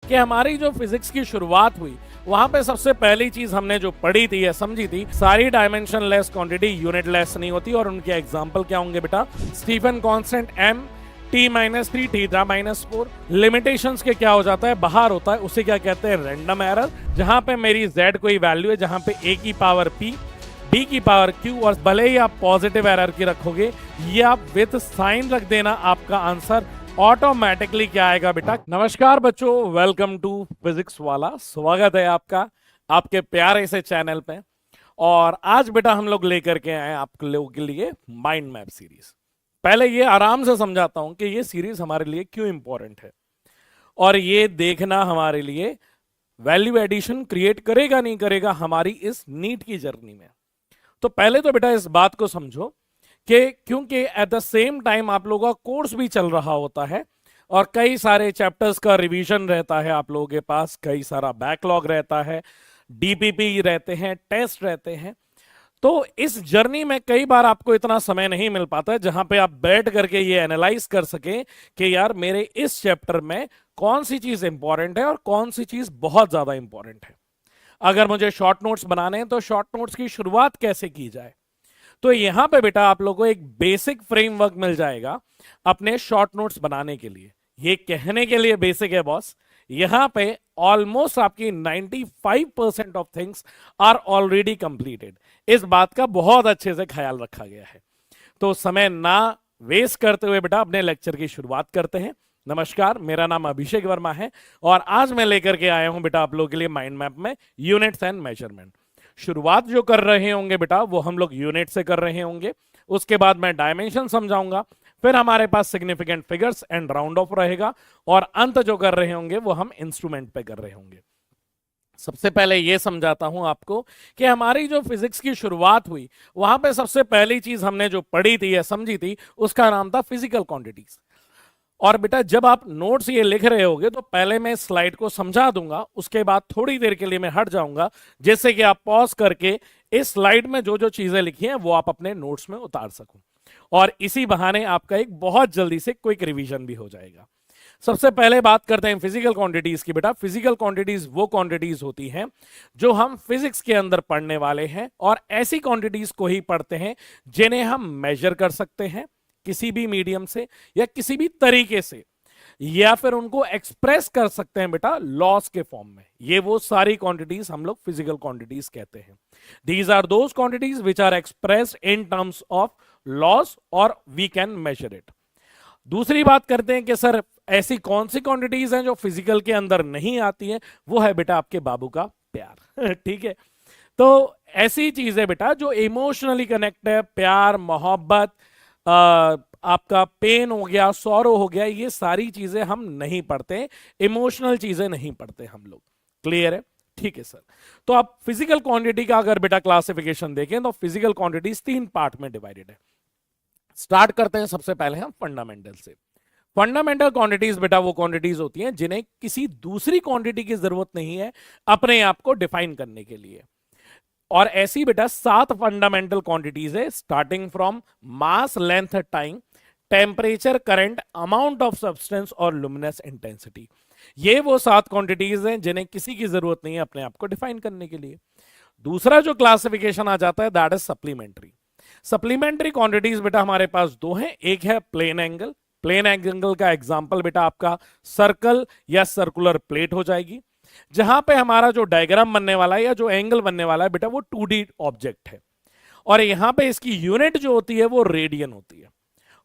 कि हमारी जो फिजिक्स की शुरुआत हुई वहां पे सबसे पहली चीज हमने जो पढ़ी थी या समझी थी, सारी dimension less quantity unit less नहीं होती। और उनके एग्जाम्पल क्या होंगे बेटा? Stephen constant m, t-3, θ-4। Limitations के क्या हो जाता है, बाहर होता है, उसे क्या कहते हैं? Random error. जहां पे मेरी z कोई वैल्यू है, जहां पे a की पावर p, b की पावर q, और भले ही आप पॉजिटिव एरर की रखोगे, ये आप विद साइन रख देना, आपका आंसर ऑटोमेटिकली क्या आएगा बेटा? नमस्कार बच्चों, वेलकम टू फिजिक्स वाला। स्वागत है आपका आपके प्यारे से चैनल पे। और आज बेटा हम लोग लेकर के आए आप लोगों के लिए माइंड मैप सीरीज। पहले ये आराम से समझाता हूं कि ये सीरीज हमारे लिए क्यों इंपॉर्टेंट है और ये देखना हमारे लिए वैल्यू एडिशन क्रिएट करेगा नहीं करेगा हमारी इस नीट की जर्नी में। तो पहले तो बेटा इस बात को समझो कि क्योंकि एट द सेम टाइम आप लोगों का कोर्स भी चल रहा होता है और कई सारे चैप्टर्स का रिवीजन रहता है, आप लोगों के पास कई सारा बैकलॉग रहता है, डीपीपी रहते हैं, टेस्ट रहते हैं। तो इस जर्नी में कई बार आपको इतना समय नहीं मिल पाता है जहां पे आप बैठ करके ये एनालाइज कर सकें कि यार मेरे इस चैप्टर में कौन सी चीज इंपॉर्टेंट है और कौन सी चीज बहुत ज्यादा इंपॉर्टेंट है। अगर मुझे शॉर्ट नोट्स बनाने हैं तो शॉर्ट नोट्स की शुरुआत कैसे की जाए, तो यहां पे बेटा आप लोगों को एक बेसिक फ्रेमवर्क मिल जाएगा अपने शॉर्ट नोट्स बनाने के लिए। ये कहने के लिए बेसिक है बॉस, यहां पे ऑलमोस्ट आपकी 95% of things are already completed. इस बात का बहुत अच्छे से ख्याल रखा गया है। तो समय ना वेस्ट करते हुए बेटा अपने लेक्चर की शुरुआत करते हैं। नमस्कार, मेरा नाम अभिषेक वर्मा है और आज मैं लेकर के आया हूं बेटा आप लोगों के लिए माइंड मैप में यूनिट्स एंड मेजरमेंट। शुरुआत जो कर रहे होंगे बेटा वो हम लोग यूनिट से कर रहे होंगे, उसके बाद मैं डायमेंशन समझाऊंगा, फिर हमारे पास significant figures and round off रहेगा और अंत जो कर रहे होंगे वो हम इंस्ट्रूमेंट पे कर रहे होंगे। सबसे पहले ये समझाता हूं आपको कि हमारी जो फिजिक्स की शुरुआत हुई वहां पे सबसे पहली चीज हमने जो पढ़ी थी या समझी थी उसका नाम था फिजिकल क्वांटिटीज। और बेटा जब आप नोट्स ये लिख रहे होगे तो पहले मैं स्लाइड को समझा दूंगा, उसके बाद थोड़ी देर के लिए मैं हट जाऊंगा, जैसे कि आप पॉज करके इस स्लाइड में जो जो चीजें लिखी हैं वो आप अपने नोट्स में उतार सकूं और इसी बहाने आपका एक बहुत जल्दी से क्विक रिवीजन भी हो जाएगा। सबसे पहले बात करते हैं फिजिकल क्वांटिटीज की। बेटा फिजिकल क्वांटिटीज वो क्वांटिटीज होती हैं जो हम फिजिक्स के अंदर पढ़ने वाले हैं और ऐसी क्वांटिटीज को ही पढ़ते हैं जिन्हें हम मेजर कर सकते हैं किसी भी मीडियम से या किसी भी तरीके से, या फिर उनको एक्सप्रेस कर सकते हैं बेटा लॉस के फॉर्म में। ये वो सारी क्वांटिटीज हम लोग फिजिकल क्वांटिटीज कहते हैं। These are those quantities which are expressed in terms of loss और वी कैन मेजर इट। दूसरी बात करते हैं कि सर ऐसी कौन सी क्वांटिटीज हैं जो फिजिकल के अंदर नहीं आती हैं। वो है बेटा आपके बाबू का प्यार ठीक है। तो ऐसी चीज है बेटा जो इमोशनली कनेक्ट है, प्यार, मोहब्बत, आपका पेन हो गया, सॉरो हो गया, ये सारी चीजें हम नहीं पढ़ते, इमोशनल चीजें नहीं पढ़ते हम लोग। क्लियर है? ठीक है सर। तो आप फिजिकल क्वांटिटी का अगर बेटा क्लासिफिकेशन देखें तो फिजिकल क्वांटिटीज 3 पार्ट में डिवाइडेड है। स्टार्ट करते हैं सबसे पहले हम फंडामेंटल से। फंडामेंटल क्वांटिटीज बेटा वो क्वांटिटीज होती हैं जिन्हें किसी दूसरी क्वांटिटी की जरूरत नहीं है अपने आप को डिफाइन करने के लिए। और ऐसी बेटा 7 फंडामेंटल क्वांटिटीज है, starting from mass, length, time, temperature, current, amount of substance और लुमिनस इंटेंसिटी। ये वो 7 क्वांटिटीज हैं जिन्हें किसी की जरूरत नहीं है अपने आप को डिफाइन करने के लिए। दूसरा जो क्लासिफिकेशन आ जाता है that is supplementary. Supplementary quantities बेटा हमारे पास 2 हैं। एक है प्लेन एंगल। प्लेन एंगल का एग्जांपल बेटा आपका सर्कल या सर्कुलर प्लेट हो जाएगी, जहां पे हमारा जो डायग्राम बनने वाला है या जो एंगल बनने वाला है बेटा वो 2D ऑब्जेक्ट है और यहां पे इसकी यूनिट जो होती है वो रेडियन होती है।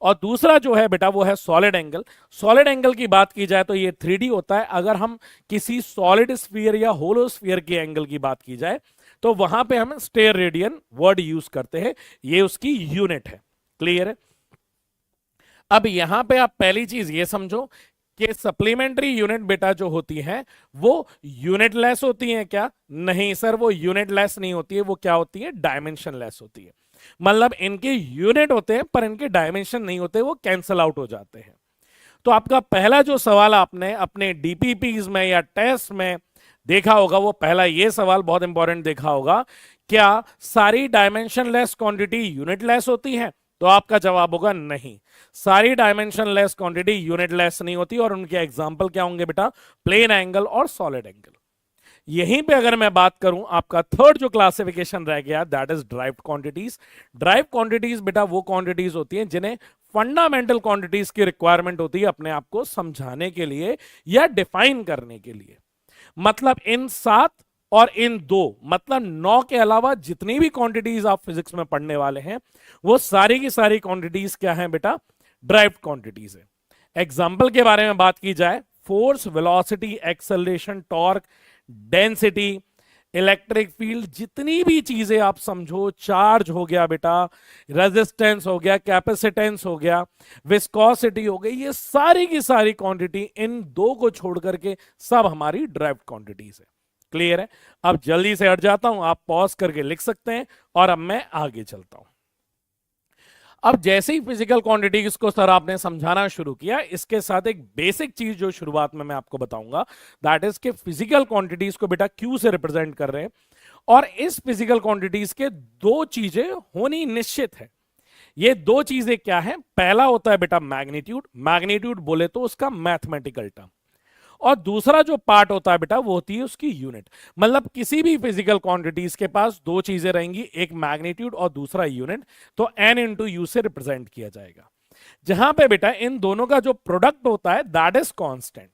और दूसरा जो है बेटा वो है सॉलिड एंगल। सॉलिड एंगल की बात की जाए तो ये 3D होता है। अगर हम किसी सॉलिड स्फीयर या होलो स्फीयर के एंगल की बात की जाए तो वहां पे हम स्टेयर रेडियन वर्ड यूज करते हैं, ये उसकी यूनिट है। क्लियर है? अब यहां पे आप पहली चीज ये समझो कि सप्लीमेंट्री यूनिट बेटा जो होती है वो यूनिट लेस होती है क्या? नहीं सर, वो यूनिट लेस नहीं होती है, वो क्या होती है? डायमेंशन लेस होती है। मतलब इनके यूनिट होते हैं पर इनके डायमेंशन नहीं होते, वो कैंसल आउट हो जाते हैं। तो आपका पहला जो सवाल आपने अपने डीपीपीज में या टेस्ट में देखा होगा वो पहला ये सवाल बहुत इंपॉर्टेंट देखा होगा, क्या सारी dimension less quantity unit less होती है? तो आपका जवाब होगा नहीं, सारी dimension less quantity unit less नहीं होती। और उनके एग्जाम्पल क्या होंगे बेटा, प्लेन एंगल और सॉलिड एंगल। यहीं पे अगर मैं बात करूं, आपका थर्ड जो क्लासिफिकेशन रह गया that is derived quantities. Derived quantities बेटा वो क्वांटिटीज होती हैं जिन्हें फंडामेंटल क्वांटिटीज की रिक्वायरमेंट होती है अपने आप को समझाने के लिए या डिफाइन करने के लिए। मतलब इन 7 और इन 2 मतलब 9 के अलावा जितनी भी क्वांटिटीज आप फिजिक्स में पढ़ने वाले हैं वो सारी की सारी क्वांटिटीज क्या हैं बेटा, ड्राइव्ड क्वांटिटीज है। एग्जाम्पल के बारे में बात की जाए, force, velocity, acceleration, torque, density, electric field, जितनी भी चीजें आप समझो, चार्ज हो गया बेटा, रेजिस्टेंस हो गया, कैपेसिटेंस हो गया, विस्कोसिटी हो गई, ये सारी की सारी क्वांटिटी इन 2 को छोड़ करके सब हमारी ड्राइव्ड क्वांटिटीज है। क्लियर है? अब जल्दी से हट जाता हूं, आप पॉज करके लिख सकते हैं और अब मैं आगे चलता हूं। अब जैसे ही फिजिकल क्वांटिटीज को सर आपने समझाना शुरू किया, इसके साथ एक बेसिक चीज जो शुरुआत में मैं आपको बताऊंगा दैट इज कि फिजिकल क्वांटिटीज को बेटा क्यू से रिप्रेजेंट कर रहे हैं। और इस फिजिकल क्वांटिटीज के 2 चीजें होनी निश्चित है। ये 2 चीजें क्या है, पहला होता है बेटा मैग्नीट्यूड। मैग्नीट्यूड बोले तो उसका मैथमेटिकल टर्म, और दूसरा जो पार्ट होता है बेटा वो होती है उसकी यूनिट। मतलब किसी भी फिजिकल क्वांटिटीज के पास 2 चीजें रहेंगी, एक मैग्नीट्यूड और दूसरा यूनिट। तो एन इंटू यू से रिप्रेजेंट किया जाएगा, जहां पे बेटा इन दोनों का जो प्रोडक्ट होता है दैट इज कांस्टेंट।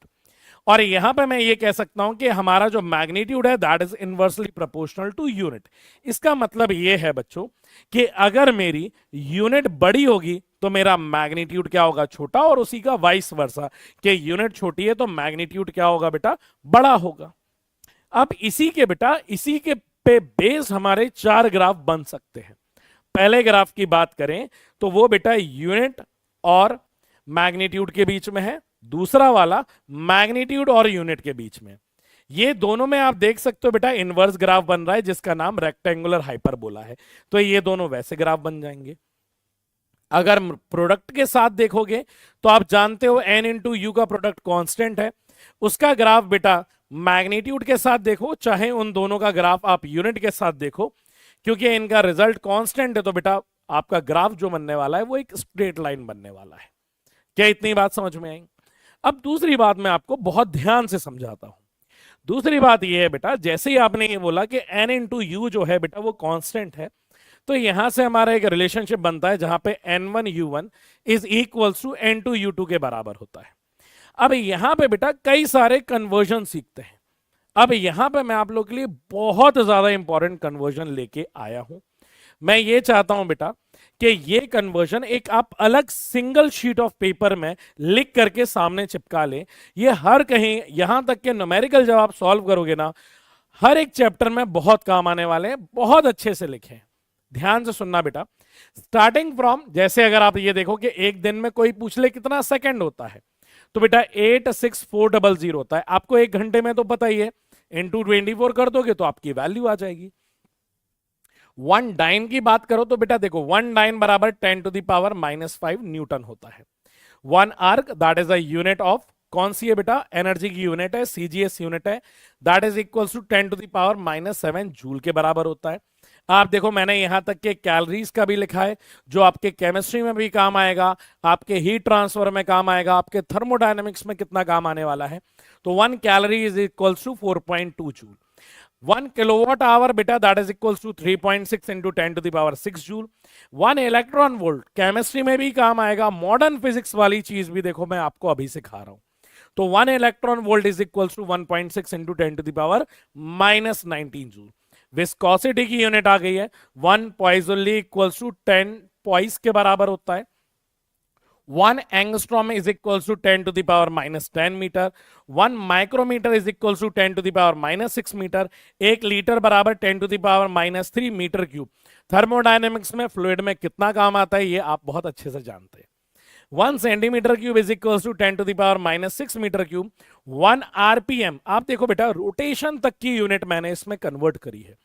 और यहां पे मैं ये कह सकता हूं कि हमारा जो मैग्नीट्यूड है that is inversely proportional to unit. इसका मतलब ये है बच्चों कि अगर मेरी यूनिट बड़ी होगी तो मेरा मैग्नीट्यूड क्या होगा, छोटा, और उसी का वाइस वर्सा कि यूनिट छोटी है तो मैग्नीट्यूड क्या होगा बेटा, बड़ा होगा। अब इसी के पे बेस हमारे 4 ग्राफ बन सकते हैं। पहले ग्राफ की बात करें तो वो बेटा यूनिट और मैग्नीट्यूड के बीच में है, दूसरा वाला मैग्नीट्यूड और यूनिट के बीच में। ये दोनों में आप देख सकते हो बेटा इनवर्स ग्राफ बन रहा है जिसका नाम रेक्टेंगुलर हाइपरबोला है। तो ये दोनों वैसे ग्राफ बन जाएंगे। अगर प्रोडक्ट के साथ देखोगे तो आप जानते हो एन इंटू यू का प्रोडक्ट कांस्टेंट है, उसका ग्राफ बेटा मैग्नीट्यूड के साथ देखो चाहे उन दोनों का ग्राफ आप यूनिट के साथ देखो, क्योंकि इनका रिजल्ट कांस्टेंट है तो बेटा आपका ग्राफ जो बनने वाला है वो एक स्ट्रेट लाइन बनने वाला है। क्या इतनी बात समझ में आई? अब दूसरी बात मैं आपको बहुत ध्यान से समझाता हूं। दूसरी बात यह है बेटा, जैसे ही आपने ये बोला कि एन इंटू यू जो है बेटा वो कांस्टेंट है, तो यहां से हमारा एक रिलेशनशिप बनता है जहां पे n1u1 is equals to n2u2 के बराबर होता है। अब यहां पे बेटा कई सारे कन्वर्जन सीखते हैं। अब यहां पे मैं आप लोगों के लिए बहुत ज्यादा इंपॉर्टेंट कन्वर्जन लेके आया हूं। मैं ये चाहता हूं बेटा कि ये कन्वर्जन एक आप अलग सिंगल शीट ऑफ पेपर में लिख करके सामने चिपका ले। ये हर कहीं यहां तक के न्यूमेरिकल जब आप सॉल्व करोगे ना, हर एक चैप्टर में बहुत काम आने वाले हैं। बहुत अच्छे से लिखें, ध्यान से सुनना बेटा। स्टार्टिंग फ्रॉम, जैसे अगर आप ये देखो कि एक दिन में कोई पूछ ले कितना सेकंड होता है, तो बेटा 86400 होता है। आपको 1 घंटे में तो पता ही है, इंटू 24 कर दोगे तो आपकी वैल्यू आ जाएगी। 1 डाइन की बात करो तो बेटा देखो 1 डाइन बराबर 10⁻⁻5 न्यूटन होता है। 1 erg that is a unit of, कौन सी है बेटा, एनर्जी की यूनिट है, सीजीएस यूनिट है, that is equals to 10⁻⁻7 joule के बराबर होता है। आप देखो मैंने यहां तक के कैलोरीज का भी लिखा है जो आपके केमिस्ट्री में भी काम आएगा, आपके हीट ट्रांसफर में काम आएगा, आपके थर्मोडायनेमिक्स में कितना काम आने वाला है। तो 1 calorie is equals to 4.2 joule. 1 kilowatt hour बेटा that is equals to 3.6 into 10⁻6 joule. 1 electron volt chemistry में भी काम आएगा, मॉडर्न फिजिक्स वाली चीज भी देखो मैं आपको अभी सिखा रहा हूं। तो 1 electron volt is equals to 1.6 into 10⁻⁻19 joule. Viscosity की यूनिट आ गई है, 1 पॉइजनली इक्वल्स टू 10 पॉइस के बराबर होता है। 1 angstrom is equals to 10⁻⁻10 metre. 1 micrometre is equals to 10⁻⁻6 metre. 1 litre बराबर 10⁻⁻3 मीटर क्यूब। थर्मोडायनेमिक्स में फ्लूइड में कितना काम आता है ये आप बहुत अच्छे से जानते हैं। 1 centimetre cube is equals to 10⁻⁻6 metre cube. 1 RPM, आप देखो बेटा रोटेशन तक की यूनिट मैंने इसमें कन्वर्ट करी है,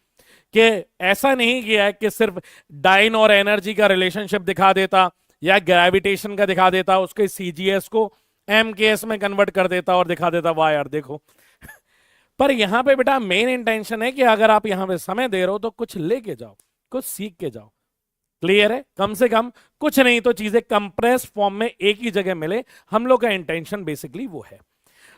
कि ऐसा नहीं किया है कि सिर्फ डाइन और एनर्जी का रिलेशनशिप दिखा देता या ग्रेविटेशन का दिखा देता, उसके सीजीएस को एमकेएस में कन्वर्ट कर देता और दिखा देता वाह यार देखो। पर यहां पे बेटा मेन इंटेंशन है कि अगर आप यहां पे समय दे रहे हो तो कुछ लेके जाओ, कुछ सीख के जाओ। क्लियर है? कम से कम कुछ नहीं तो चीजें कंप्रेस फॉर्म में एक ही जगह मिले, हम लोग का इंटेंशन बेसिकली वो है।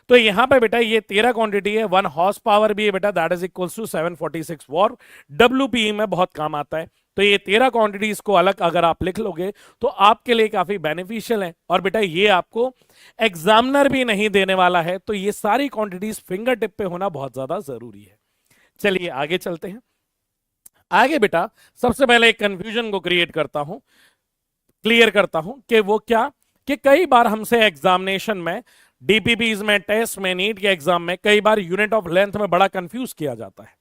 तो यहां पे बेटा ये 13 क्वांटिटी है, 1 हॉर्स पावर भी है बेटा, that is equals to 746 watt, WPE में बहुत काम आता है। तो ये 13 क्वांटिटीज को अलग अगर आप लिख लोगे तो आपके लिए काफी बेनिफिशियल है। और बेटा ये आपको एग्जामिनर भी नहीं देने वाला है, तो ये सारी क्वांटिटीज फिंगर टिप पे होना बहुत ज्यादा जरूरी है। चलिए आगे चलते हैं। आगे बेटा सबसे पहले एक कंफ्यूजन को क्रिएट करता हूं, क्लियर करता हूं कि वो क्या, कि कई बार हमसे एग्जामिनेशन में, डीपीपीज में, टेस्ट में, नीट के एग्जाम में कई बार यूनिट ऑफ लेंथ में बड़ा कंफ्यूज किया जाता है।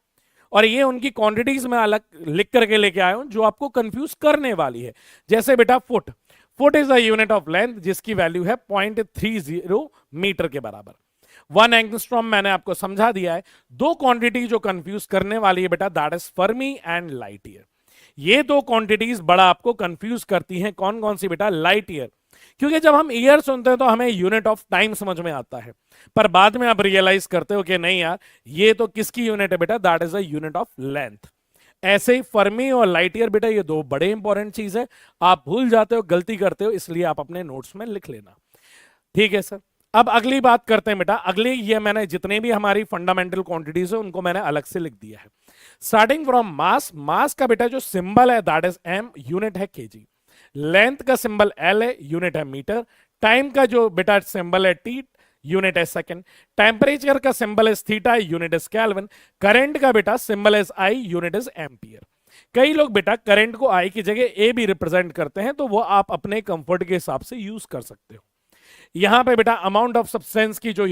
और ये उनकी क्वांटिटीज में अलग लिख करके लेके आया हूं जो आपको कंफ्यूज करने वाली है। जैसे बेटा foot, foot is a unit of length जिसकी वैल्यू है 0.30 मीटर के बराबर। 1 एंगस्ट्रॉम मैंने आपको समझा दिया है। दो क्वांटिटी जो कंफ्यूज करने वाली है बेटा, that is Fermi and light year. ये दो क्वांटिटीज बड़ा आपको कंफ्यूज करती हैं। कौन कौन सी बेटा? लाइट ईयर, क्योंकि जब हम ईयर सुनते हैं तो हमें यूनिट ऑफ टाइम समझ में आता है, पर बाद में आप रियलाइज करते हो कि नहीं यार, ये तो किसकी यूनिट है बेटा? That is a unit of length. ऐसे ही फर्मी और लाइट ईयर बेटा, ये दो बड़े इंपॉर्टेंट चीज है। आप भूल जाते हो, गलती करते हो, इसलिए आप अपने नोट्स में लिख लेना। ठीक है सर। अब अगली बात करते हैं बेटा। अगली ये मैंने जितने भी हमारी फंडामेंटल क्वांटिटीज है उनको मैंने अलग से लिख दिया है। स्टार्टिंग फ्रॉम मास, मास का बेटा जो सिंबल है दैट इज m, यूनिट है kg। लेंथ का सिंबल L है, यूनिट है मीटर। टाइम का जो बेटा सिंबल है T, यूनिट है सेकंड। टेम्परेचर का symbol is theta, unit is kelvin. Current का बेटा symbol is I, unit is ampere. कई लोग बेटा करंट को I की जगह A भी रिप्रेजेंट करते हैं, तो वो आप अपने कंफर्ट के हिसाब से यूज कर सकते हो। यहां पे बेटा अमाउंट ऑफ सब्सटेंस की जो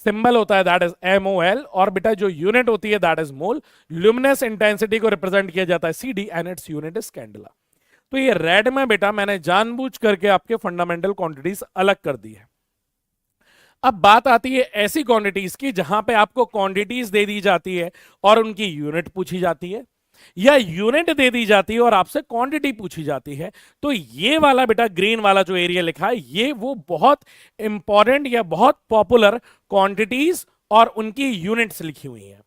सिंबल होता है दैट इज MOL, और बेटा जो यूनिट होती है that is mole. Luminous intensity को रिप्रेजेंट किया जाता है CD and its unit is candela. तो ये रेड में बेटा मैंने जानबूझ करके आपके फंडामेंटल क्वांटिटीज अलग कर दी है। अब बात आती है ऐसी क्वांटिटीज की जहां पे आपको क्वांटिटीज दे दी जाती है और उनकी यूनिट पूछी जाती है, या यूनिट दे दी जाती है और आपसे क्वांटिटी पूछी जाती है। तो ये वाला बेटा ग्रीन वाला जो एरिया लिखा है, ये वो बहुत इंपॉर्टेंट या बहुत पॉपुलर क्वांटिटीज और उनकी यूनिट्स लिखी हुई हैं।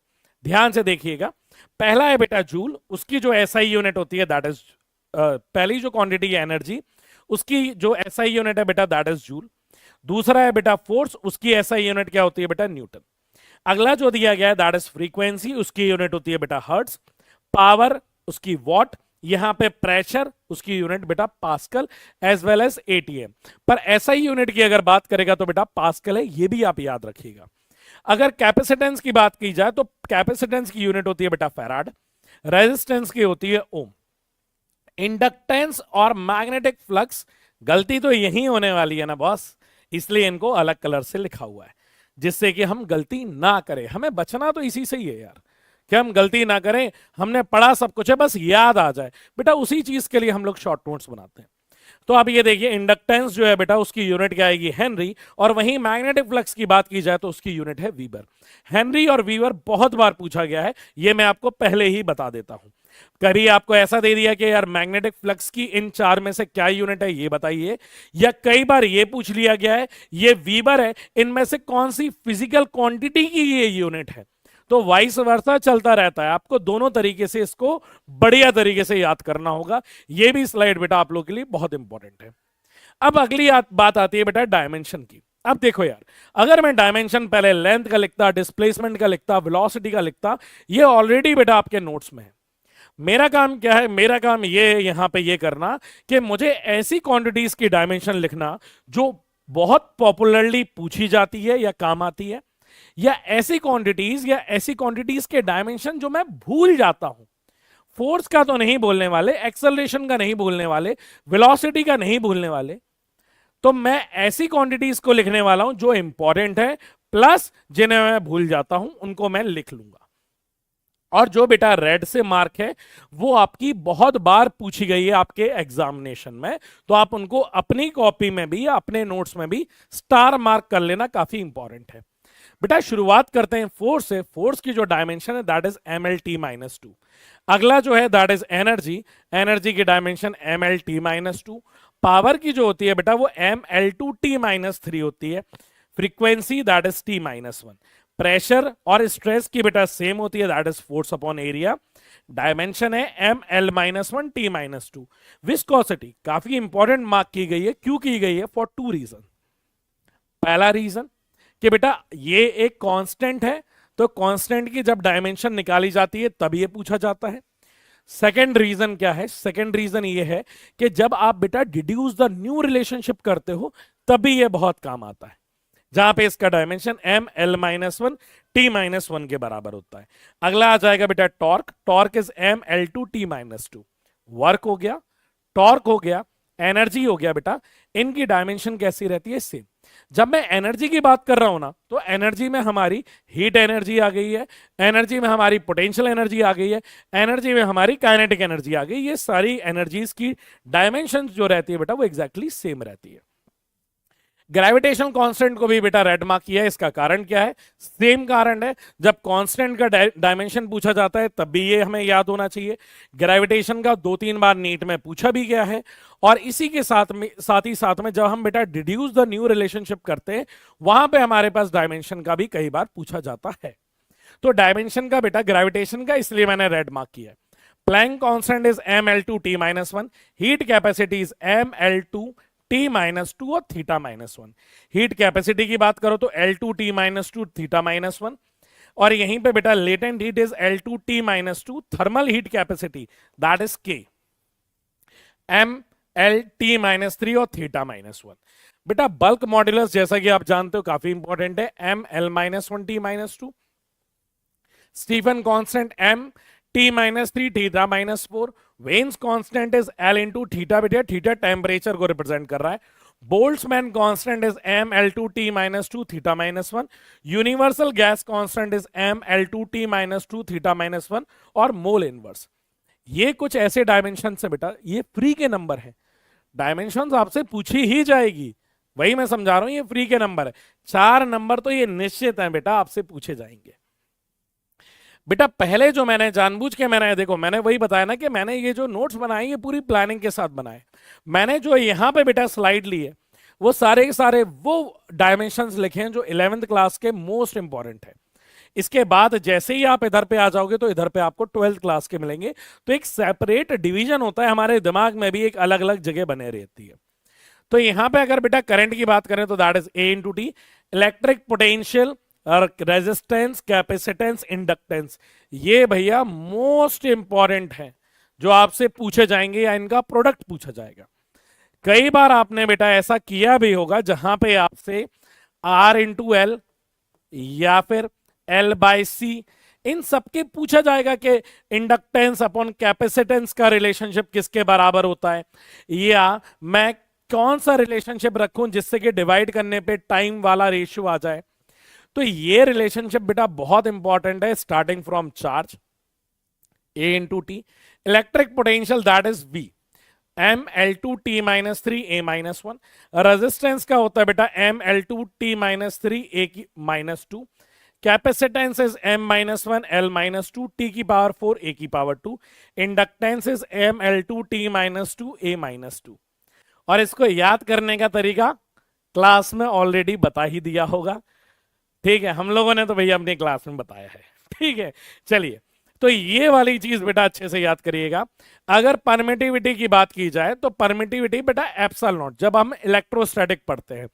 ध्यान से देखिएगा। पहला है बेटा जूल, उसकी जो SI यूनिट होती है दैट इज, पहली जो क्वांटिटी है एनर्जी, उसकी जो SI यूनिट है बेटा दैट इज जूल। दूसरा है बेटा फोर्स, उसकी SI यूनिट क्या होती है बेटा? न्यूटन। अगला जो दिया गया है दैट इज फ्रीक्वेंसी, उसकी यूनिट होती है बेटा हर्ट्ज। पावर उसकी वॉट, यहां पे प्रेशर उसकी यूनिट बेटा pascal as well as ATM। पर SI यूनिट की अगर बात करेगा तो बेटा पास्कल है, ये भी आप याद रखिएगा। अगर कैपेसिटेंस की बात की जाए तो कैपेसिटेंस की यूनिट होती है बेटा फैराड। रेजिस्टेंस की होती है ओम। इंडक्टेंस और मैग्नेटिक फ्लक्स, गलती तो यही होने वाली है ना बॉस, इसलिए इनको अलग कलर से लिखा हुआ है जिससे कि हम गलती ना करें। हमें बचना तो इसी से ही है यार, कि हम गलती ना करें। हमने पढ़ा सब कुछ है, बस याद आ जाए बेटा, उसी चीज के लिए हम लोग शॉर्ट नोट्स बनाते हैं। तो अब ये देखिए, इंडक्टेंस जो है बेटा उसकी यूनिट क्या आएगी? हेनरी। और वहीं मैग्नेटिक फ्लक्स की बात की जाए तो उसकी यूनिट है वीबर। हेनरी और वीबर बहुत बार पूछा गया है, ये मैं आपको पहले ही बता देता हूं। कभी आपको ऐसा दे दिया कि यार मैग्नेटिक फ्लक्स की इन चार में से क्या यूनिट है ये बताइए, या कई बार ये पूछ लिया गया है ये वीबर है, इनमें से कौन सी फिजिकल क्वांटिटी की ये यूनिट है। तो वाइस वर्सा चलता रहता है, आपको दोनों तरीके से इसको बढ़िया तरीके से याद करना होगा। ये भी स्लाइड बेटा आप लोगों के लिए बहुत इंपॉर्टेंट है। अब अगली बात आती है बेटा डायमेंशन की। अब देखो यार, अगर मैं डायमेंशन पहले लेंथ का लिखता, डिस्प्लेसमेंट का लिखता, वेलोसिटी का लिखता, ये ऑलरेडी बेटा आपके नोट्स में है। मेरा काम क्या है? मेरा काम ये यहां पे ये करना कि मुझे ऐसी क्वांटिटीज की डायमेंशन लिखना जो बहुत पॉपुलरली पूछी जाती है या काम आती है, या ऐसी क्वांटिटीज के डायमेंशन जो मैं भूल जाता हूं। फोर्स का तो नहीं बोलने वाले, एक्सेलरेशन का नहीं बोलने वाले, वेलोसिटी का नहीं भूलने वाले। तो मैं ऐसी क्वांटिटीज को लिखने वाला हूं जो इंपॉर्टेंट है, प्लस जिन्हें मैं भूल जाता हूं उनको मैं लिख लूंगा। और जो बेटा रेड से मार्क है वो आपकी बहुत बार पूछी गई है आपके एग्जामिनेशन में, तो आप उनको अपनी कॉपी में भी या अपने नोट्स में भी स्टार मार्क कर लेना, काफी इंपॉर्टेंट है। बेटा शुरुआत करते हैं फोर्स से। फोर्स की जो डायमेंशन है दैट इज MLT-2। अगला जो है दैट इज एनर्जी। एनर्जी की डायमेंशन MLT-2। पावर की जो होती है बेटा वो ML2T-3 होती है। Frequency that is T-1। Pressure और स्ट्रेस की बेटा सेम होती है, that is force upon area. Dimension है M L minus one T minus two. Viscosity काफी इंपॉर्टेंट मार्क की गई है, क्यों की गई है? For two reason. पहला रीजन कि बेटा ये एक कांस्टेंट है, तो कांस्टेंट की जब डायमेंशन निकाली जाती है तब ये पूछा जाता है। सेकेंड रीजन क्या है? सेकेंड रीजन ये है कि जब आप बेटा डिड्यूस द न्यू रिलेशनशिप करते हो तभी ये बहुत काम आता है, जहां पे इसका dimension M L minus one T minus one के बराबर होता है। अगला आ जाएगा बेटा torque. Torque is M L two T minus two. Work हो गया, टॉर्क हो गया, एनर्जी हो गया बेटा। इनकी डायमेंशन कैसी रहती है? सेम। जब मैं एनर्जी की बात कर रहा हूं ना, तो एनर्जी में हमारी हीट एनर्जी आ गई है, एनर्जी में हमारी पोटेंशियल एनर्जी आ गई है, एनर्जी में हमारी काइनेटिक एनर्जी आ गई। ये सारी एनर्जीज की डायमेंशन जो रहती है बेटा वो एग्जैक्टली सेम रहती है। ग्रेविटेशन कांस्टेंट को भी बेटा रेड मार्क किया है। इसका कारण क्या है? सेम कारण है, जब कांस्टेंट का डायमेंशन पूछा जाता है तब भी ये हमें याद होना चाहिए। ग्रेविटेशन का 2-3 बार नीट में पूछा भी गया है, और इसी के साथ ही साथ में जब हम बेटा डिड्यूस द न्यू रिलेशनशिप करते हैं वहां पे हमारे पास डायमेंशन का भी कई बार पूछा जाता है। तो डायमेंशन का बेटा ग्रेविटेशन का इसलिए मैंने रेड मार्क किया है। Planck constant is M L two T minus one. Heat capacity is M L two T minus two और theta minus one. Heat capacity की बात करो तो L two T minus two theta minus one, और यहीं पे बेटा latent heat is L two T minus two. Thermal heat capacity that is K M L T minus three और theta minus one. बेटा बल्क मॉड्यूलस जैसा कि आप जानते हो काफी इंपॉर्टेंट है, M L minus one T minus two. Stefan constant M T minus three theta minus four. Wien's constant is L into theta, बेटा थीटा टेम्परेचर को रिप्रेजेंट कर रहा है। Boltzmann constant is M L two T minus two theta minus one. Universal gas constant is M L two T minus two theta minus one. और mole inverse. ये कुछ ऐसे dimension है बेटा, ये फ्री के नंबर है। डायमेंशन आपसे पूछी ही जाएगी, वही मैं समझा रहा हूं, ये फ्री के नंबर है। 4 नंबर तो ये निश्चित है बेटा आपसे पूछे जाएंगे। बेटा पहले जो मैंने जानबूझ के देखो मैंने वही बताया ना कि मैंने ये जो नोट्स बनाए ये पूरी प्लानिंग के साथ बनाए। मैंने जो यहां पे बेटा स्लाइड ली है वो सारे के सारे वो डायमेंशंस लिखे हैं जो 11th क्लास के मोस्ट इंपॉर्टेंट है। इसके बाद जैसे ही आप इधर पे आ जाओगे तो इधर पे आपको 12th क्लास के मिलेंगे। तो एक सेपरेट डिवीजन होता है, हमारे दिमाग में भी एक अलग अलग जगह बने रहती है। तो यहां पे अगर बेटा करंट की बात करें तो that is a into T. Electric potential और रेजिस्टेंस, कैपेसिटेंस, इंडक्टेंस, ये भैया मोस्ट इंपॉर्टेंट है जो आपसे पूछे जाएंगे या इनका प्रोडक्ट पूछा जाएगा। कई बार आपने बेटा ऐसा किया भी होगा जहां पे आपसे आर इंटू एल या फिर एल बाय सी इन सबके पूछा जाएगा कि इंडक्टेंस अपॉन कैपेसिटेंस का रिलेशनशिप किसके बराबर होता है, या मैं कौन सा रिलेशनशिप रखूं जिससे कि डिवाइड करने पे टाइम वाला रेशियो आ जाए। तो ये रिलेशनशिप बेटा बहुत इंपॉर्टेंट है, starting from charge A into T. Electric potential that is V M L two T minus three A minus one. Resistance का होता है बेटा M L two T minus three A की minus two. Capacitance is M minus one L minus two T की power four A की power two. Inductance is M L two T minus two A minus two. और इसको याद करने का तरीका class में ऑलरेडी बता ही दिया होगा, ठीक है, हम लोगों ने तो भैया अपनी क्लास में बताया है, ठीक है। चलिए, तो ये वाली चीज बेटा अच्छे से याद करिएगा। अगर परमिटिविटी की बात की जाए तो परमिटिविटी बेटा एप्सिलॉन नॉट, जब हम इलेक्ट्रोस्टैटिक पढ़ते हैं,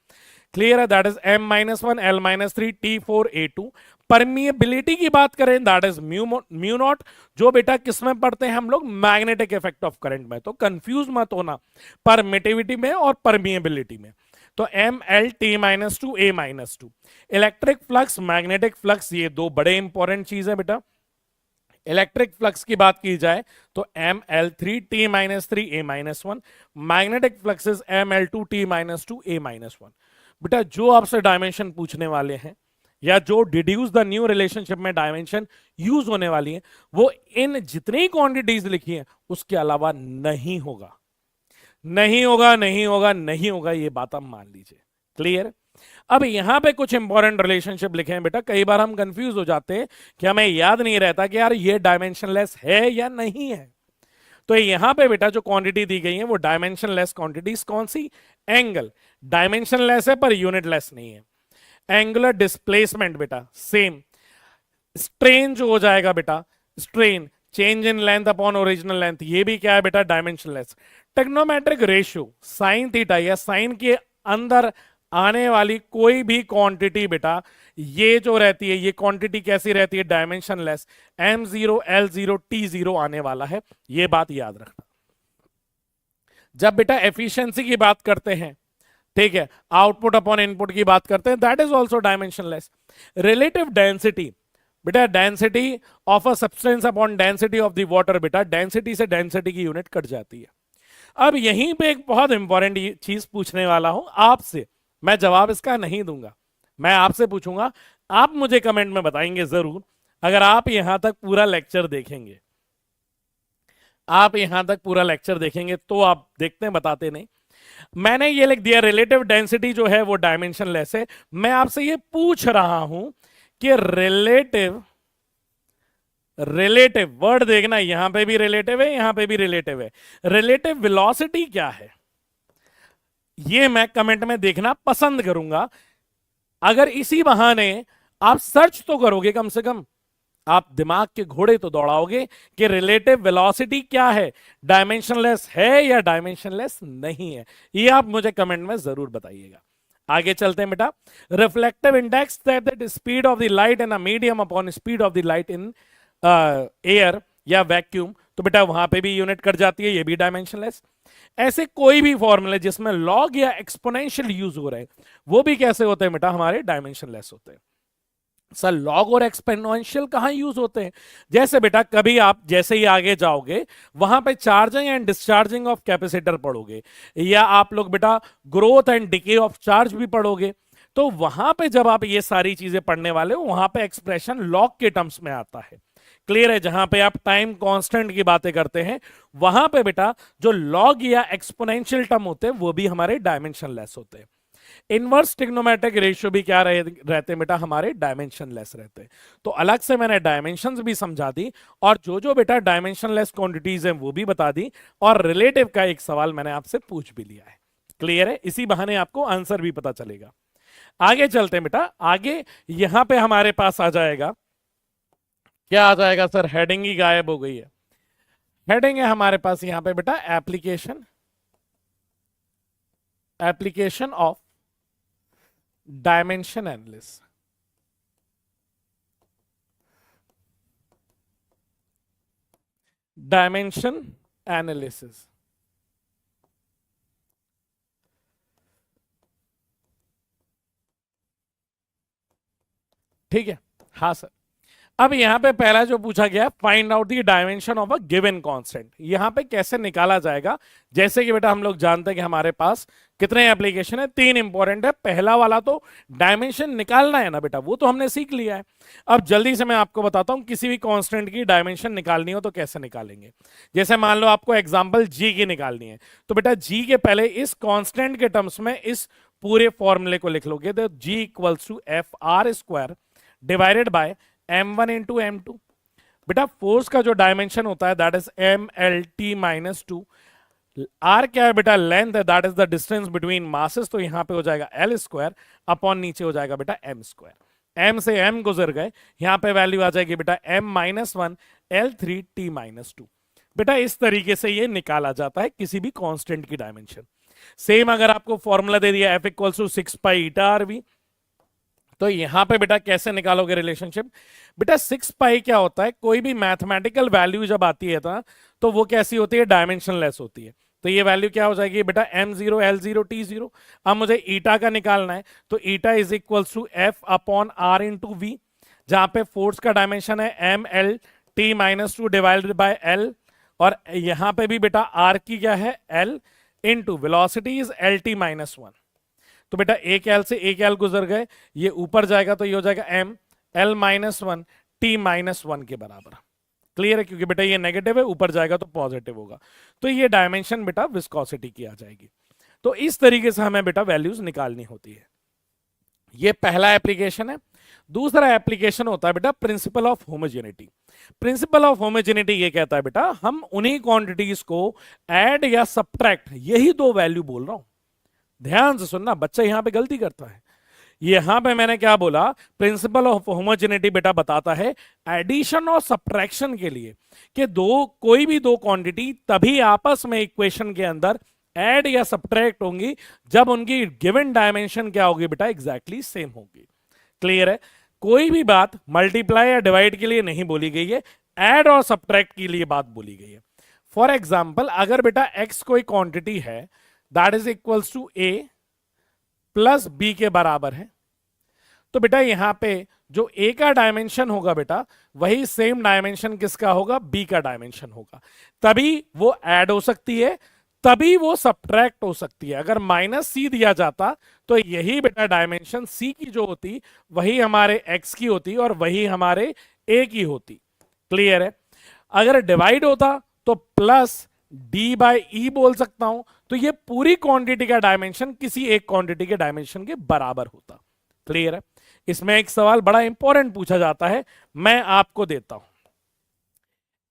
क्लियर है, that is M minus one L minus three T four A two. Permeability की बात करें दैट इज म्यू नॉट, जो बेटा किसमें पढ़ते हैं हम लोग, मैग्नेटिक इफेक्ट ऑफ करंट में। तो कंफ्यूज मत होना परमिटिविटी में और परमिएबिलिटी में। तो M L T minus two A minus two. Electric flux, magnetic flux, ये दो बड़े इंपॉर्टेंट चीज है बेटा। इलेक्ट्रिक फ्लक्स की बात की जाए तो M L three T minus three A minus one. Magnetic flux is M L two T minus two A minus one. बेटा जो आपसे डायमेंशन पूछने वाले हैं या जो डिड्यूस द न्यू रिलेशनशिप में डायमेंशन यूज होने वाली है वो इन जितनी क्वांटिटीज लिखी है उसके अलावा नहीं होगा, नहीं होगा, नहीं होगा, नहीं होगा, ये बात आप मान लीजिए। क्लियर? अब यहां पे कुछ इंपॉर्टेंट रिलेशनशिप लिखे हैं बेटा, कई बार हम कंफ्यूज हो जाते हैं कि हमें याद नहीं रहता कि यार ये डायमेंशनलेस है या नहीं है। तो यहां पे बेटा जो क्वांटिटी दी गई है वो डायमेंशनलेस क्वांटिटीज कौन सी, एंगल। डायमेंशनलेस है पर यूनिटलेस नहीं है। एंगुलर डिस्प्लेसमेंट बेटा सेम, स्ट्रेन जो हो जाएगा बेटा, strain change in length upon original length, ये भी क्या है बेटा, dimensionless. Trigonometric ratio sine theta या साइन के अंदर आने वाली कोई भी क्वांटिटी बेटा, ये जो रहती है, ये क्वांटिटी कैसी रहती है, डायमेंशनलेस। m0 l0 t0 आने वाला है, ये बात याद रखना। जब बेटा एफिशिएंसी की बात करते हैं, ठीक है, आउटपुट अपॉन इनपुट की बात करते हैं, that is also dimensionless. Relative density बेटा, density of a substance upon density of the water बेटा, डेंसिटी से डेंसिटी की यूनिट कट जाती है। अब यहीं पे एक बहुत इंपॉर्टेंट चीज पूछने वाला हूं आपसे, मैं जवाब इसका नहीं दूंगा, मैं आपसे पूछूंगा, आप मुझे कमेंट में बताएंगे जरूर, अगर आप यहां तक पूरा लेक्चर देखेंगे, आप यहां तक पूरा लेक्चर देखेंगे तो आप देखते हैं, बताते नहीं। मैंने ये लिख दिया रिलेटिव डेंसिटी जो है वो डायमेंशनलेस है। मैं आपसे ये पूछ रहा हूं कि रिलेटिव, रिलेटिव वर्ड देखना, यहां पे भी रिलेटिव है, यहां पे भी रिलेटिव है, रिलेटिव वेलोसिटी क्या है, ये मैं कमेंट में देखना पसंद करूंगा। अगर इसी बहाने आप सर्च तो करोगे, कम से कम आप दिमाग के घोड़े तो दौड़ाओगे कि रिलेटिव वेलोसिटी क्या है, डायमेंशनलेस है या डायमेंशनलेस नहीं है, ये आप मुझे कमेंट में जरूर बताइएगा। आगे चलते हैं बेटा। Reflective index that the speed of the light in a medium upon speed of the light in air या वैक्यूम, तो बेटा वहां पे भी यूनिट कट जाती है, ये भी डायमेंशनलेस। ऐसे कोई भी फॉर्मूले जिसमें लॉग या एक्सपोनेंशियल यूज हो रहे हैं, वो भी कैसे होते हैं बेटा, हमारे डायमेंशनलेस होते हैं। सर लॉग और एक्सपोनेंशियल कहां यूज होते हैं, जैसे बेटा कभी आप जैसे ही आगे जाओगे वहां पे charging and discharging of capacitor पढ़ोगे, या आप लोग बेटा growth and decay of charge भी पढ़ोगे, तो वहां पे जब आप ये सारी चीजें पढ़ने वाले हो, वहां पे एक्सप्रेशन लॉग के टर्म्स में आता है। क्लियर है? जहां पे आप टाइम कांस्टेंट की बातें करते हैं, वहां पे बेटा जो लॉग या एक्सपोनेंशियल टर्म होते हैं वो भी हमारे डायमेंशनलेस होते हैं। इनवर्स ट्रिग्नोमेट्रिक रेशियो भी क्या रहते हैं बेटा, हमारे डायमेंशनलेस रहते हैं। तो अलग से मैंने डायमेंशंस भी समझा दी, और जो बेटा डायमेंशनलेस क्वांटिटीज हैं वो भी बता दी, और रिलेटिव का एक सवाल मैंने आपसे पूछ भी लिया है। क्लियर है? इसी बहाने आपको आंसर भी पता चलेगा। आगे चलते हैं बेटा। आगे यहां पे हमारे पास आ जाएगा, क्या आ जाएगा सर, हेडिंग ही गायब हो गई है। हेडिंग है हमारे पास यहां पे बेटा application, application of dimension analysis. Dimension analysis, ठीक है? हाँ सर। अब यहां पे पहला जो पूछा गया, find out the dimension of a given constant, यहां पे कैसे निकाला जाएगा। जैसे कि बेटा हम लोग जानते हैं कि हमारे पास कितने एप्लीकेशन है, 3 इंपॉर्टेंट है। पहला वाला तो डायमेंशन निकालना है ना बेटा, वो तो हमने सीख लिया है। अब जल्दी से मैं आपको बताता हूं, किसी भी कांस्टेंट की डायमेंशन निकालनी हो तो कैसे निकालेंगे। जैसे मान लो आपको एग्जाम्पल जी की निकालनी है, तो बेटा जी के पहले इस कॉन्स्टेंट के टर्म्स में इस पूरे फॉर्मूले को लिख लोगे, तो G equals to F R square divided by m1 into m2। बेटा फोर्स का जो डायमेंशन होता है that is mlt minus 2। R क्या है बेटा, लेंथ है, that is the distance between masses, तो यहां पे हो जाएगा एल स्क्वायर अपॉन नीचे हो जाएगा बेटा एम स्क्वायर। एम से एम गुजर गए, यहां पे वैल्यू आ जाएगी बेटा m minus 1 L3 t minus 2। बेटा इस तरीके से ये निकाला जाता है किसी भी कांस्टेंट की डायमेंशन। सेम अगर आपको फॉर्मूला दे दिया F equals to 6 pi eta R V, तो यहां पे बेटा कैसे निकालोगे रिलेशनशिप। बेटा 6 पाई क्या होता है, कोई भी मैथमेटिकल वैल्यू जब आती है ना, तो वो कैसी होती है, डायमेंशनलेस होती है। तो ये वैल्यू क्या हो जाएगी बेटा, m0 l0 t0। अब मुझे ईटा का निकालना है, तो eta is equals to F upon R into V, जहां पे फोर्स का डायमेंशन है M L T minus 2 divided by L, और यहां पे भी बेटा आर की क्या है, L into velocity is L T minus 1। तो बेटा एक एल से एक एल गुजर गए, ये ऊपर जाएगा तो ये हो जाएगा m l minus 1 t minus 1 के बराबर। क्लियर है? क्योंकि बेटा ये नेगेटिव है, ऊपर जाएगा तो पॉजिटिव होगा, तो ये डायमेंशन बेटा विस्कोसिटी की आ जाएगी। तो इस तरीके से हमें बेटा वैल्यूज निकालनी होती है। ये पहला एप्लीकेशन है। दूसरा एप्लीकेशन होता है बेटा principle of homogeneity. Principle of homogeneity ये कहता है बेटा, हम उन्हीं क्वांटिटीज को ऐड या सब्ट्रैक्ट, यही दो वैल्यू बोल रहा हूं, ध्यान से सुनना, बच्चा यहां पे गलती करता है। यहां पे मैंने क्या बोला, प्रिंसिपल ऑफ होमोजेनिटी बेटा बताता है एडिशन और सब्ट्रैक्शन के लिए कि कोई भी दो क्वांटिटी तभी आपस में इक्वेशन के अंदर ऐड या सब्ट्रैक्ट होंगी जब उनकी गिवन डायमेंशन क्या होगी बेटा, एग्जैक्टली सेम होगी। क्लियर है? कोई भी बात मल्टीप्लाई या डिवाइड के लिए नहीं बोली गई है, ऐड और सब्ट्रैक्ट के लिए बात बोली गई है। फॉर एग्जाम्पल, अगर बेटा x कोई क्वांटिटी है that is equals to a plus b के बराबर है, तो बेटा यहां पे जो a का डायमेंशन होगा बेटा वही सेम डायमेंशन किसका होगा, b का डायमेंशन होगा। तभी वो ऐड हो सकती है, तभी वो सब्ट्रैक्ट हो सकती है। अगर माइनस सी दिया जाता तो यही बेटा डायमेंशन सी की जो होती वही हमारे x की होती और वही हमारे a की होती। क्लियर है? अगर डिवाइड होता तो प्लस डी बाई ई बोल सकता हूं, तो ये पूरी क्वांटिटी का डायमेंशन किसी एक क्वांटिटी के डायमेंशन के बराबर होता। क्लियर है? इसमें एक सवाल बड़ा इंपॉर्टेंट पूछा जाता है, मैं आपको देता हूं।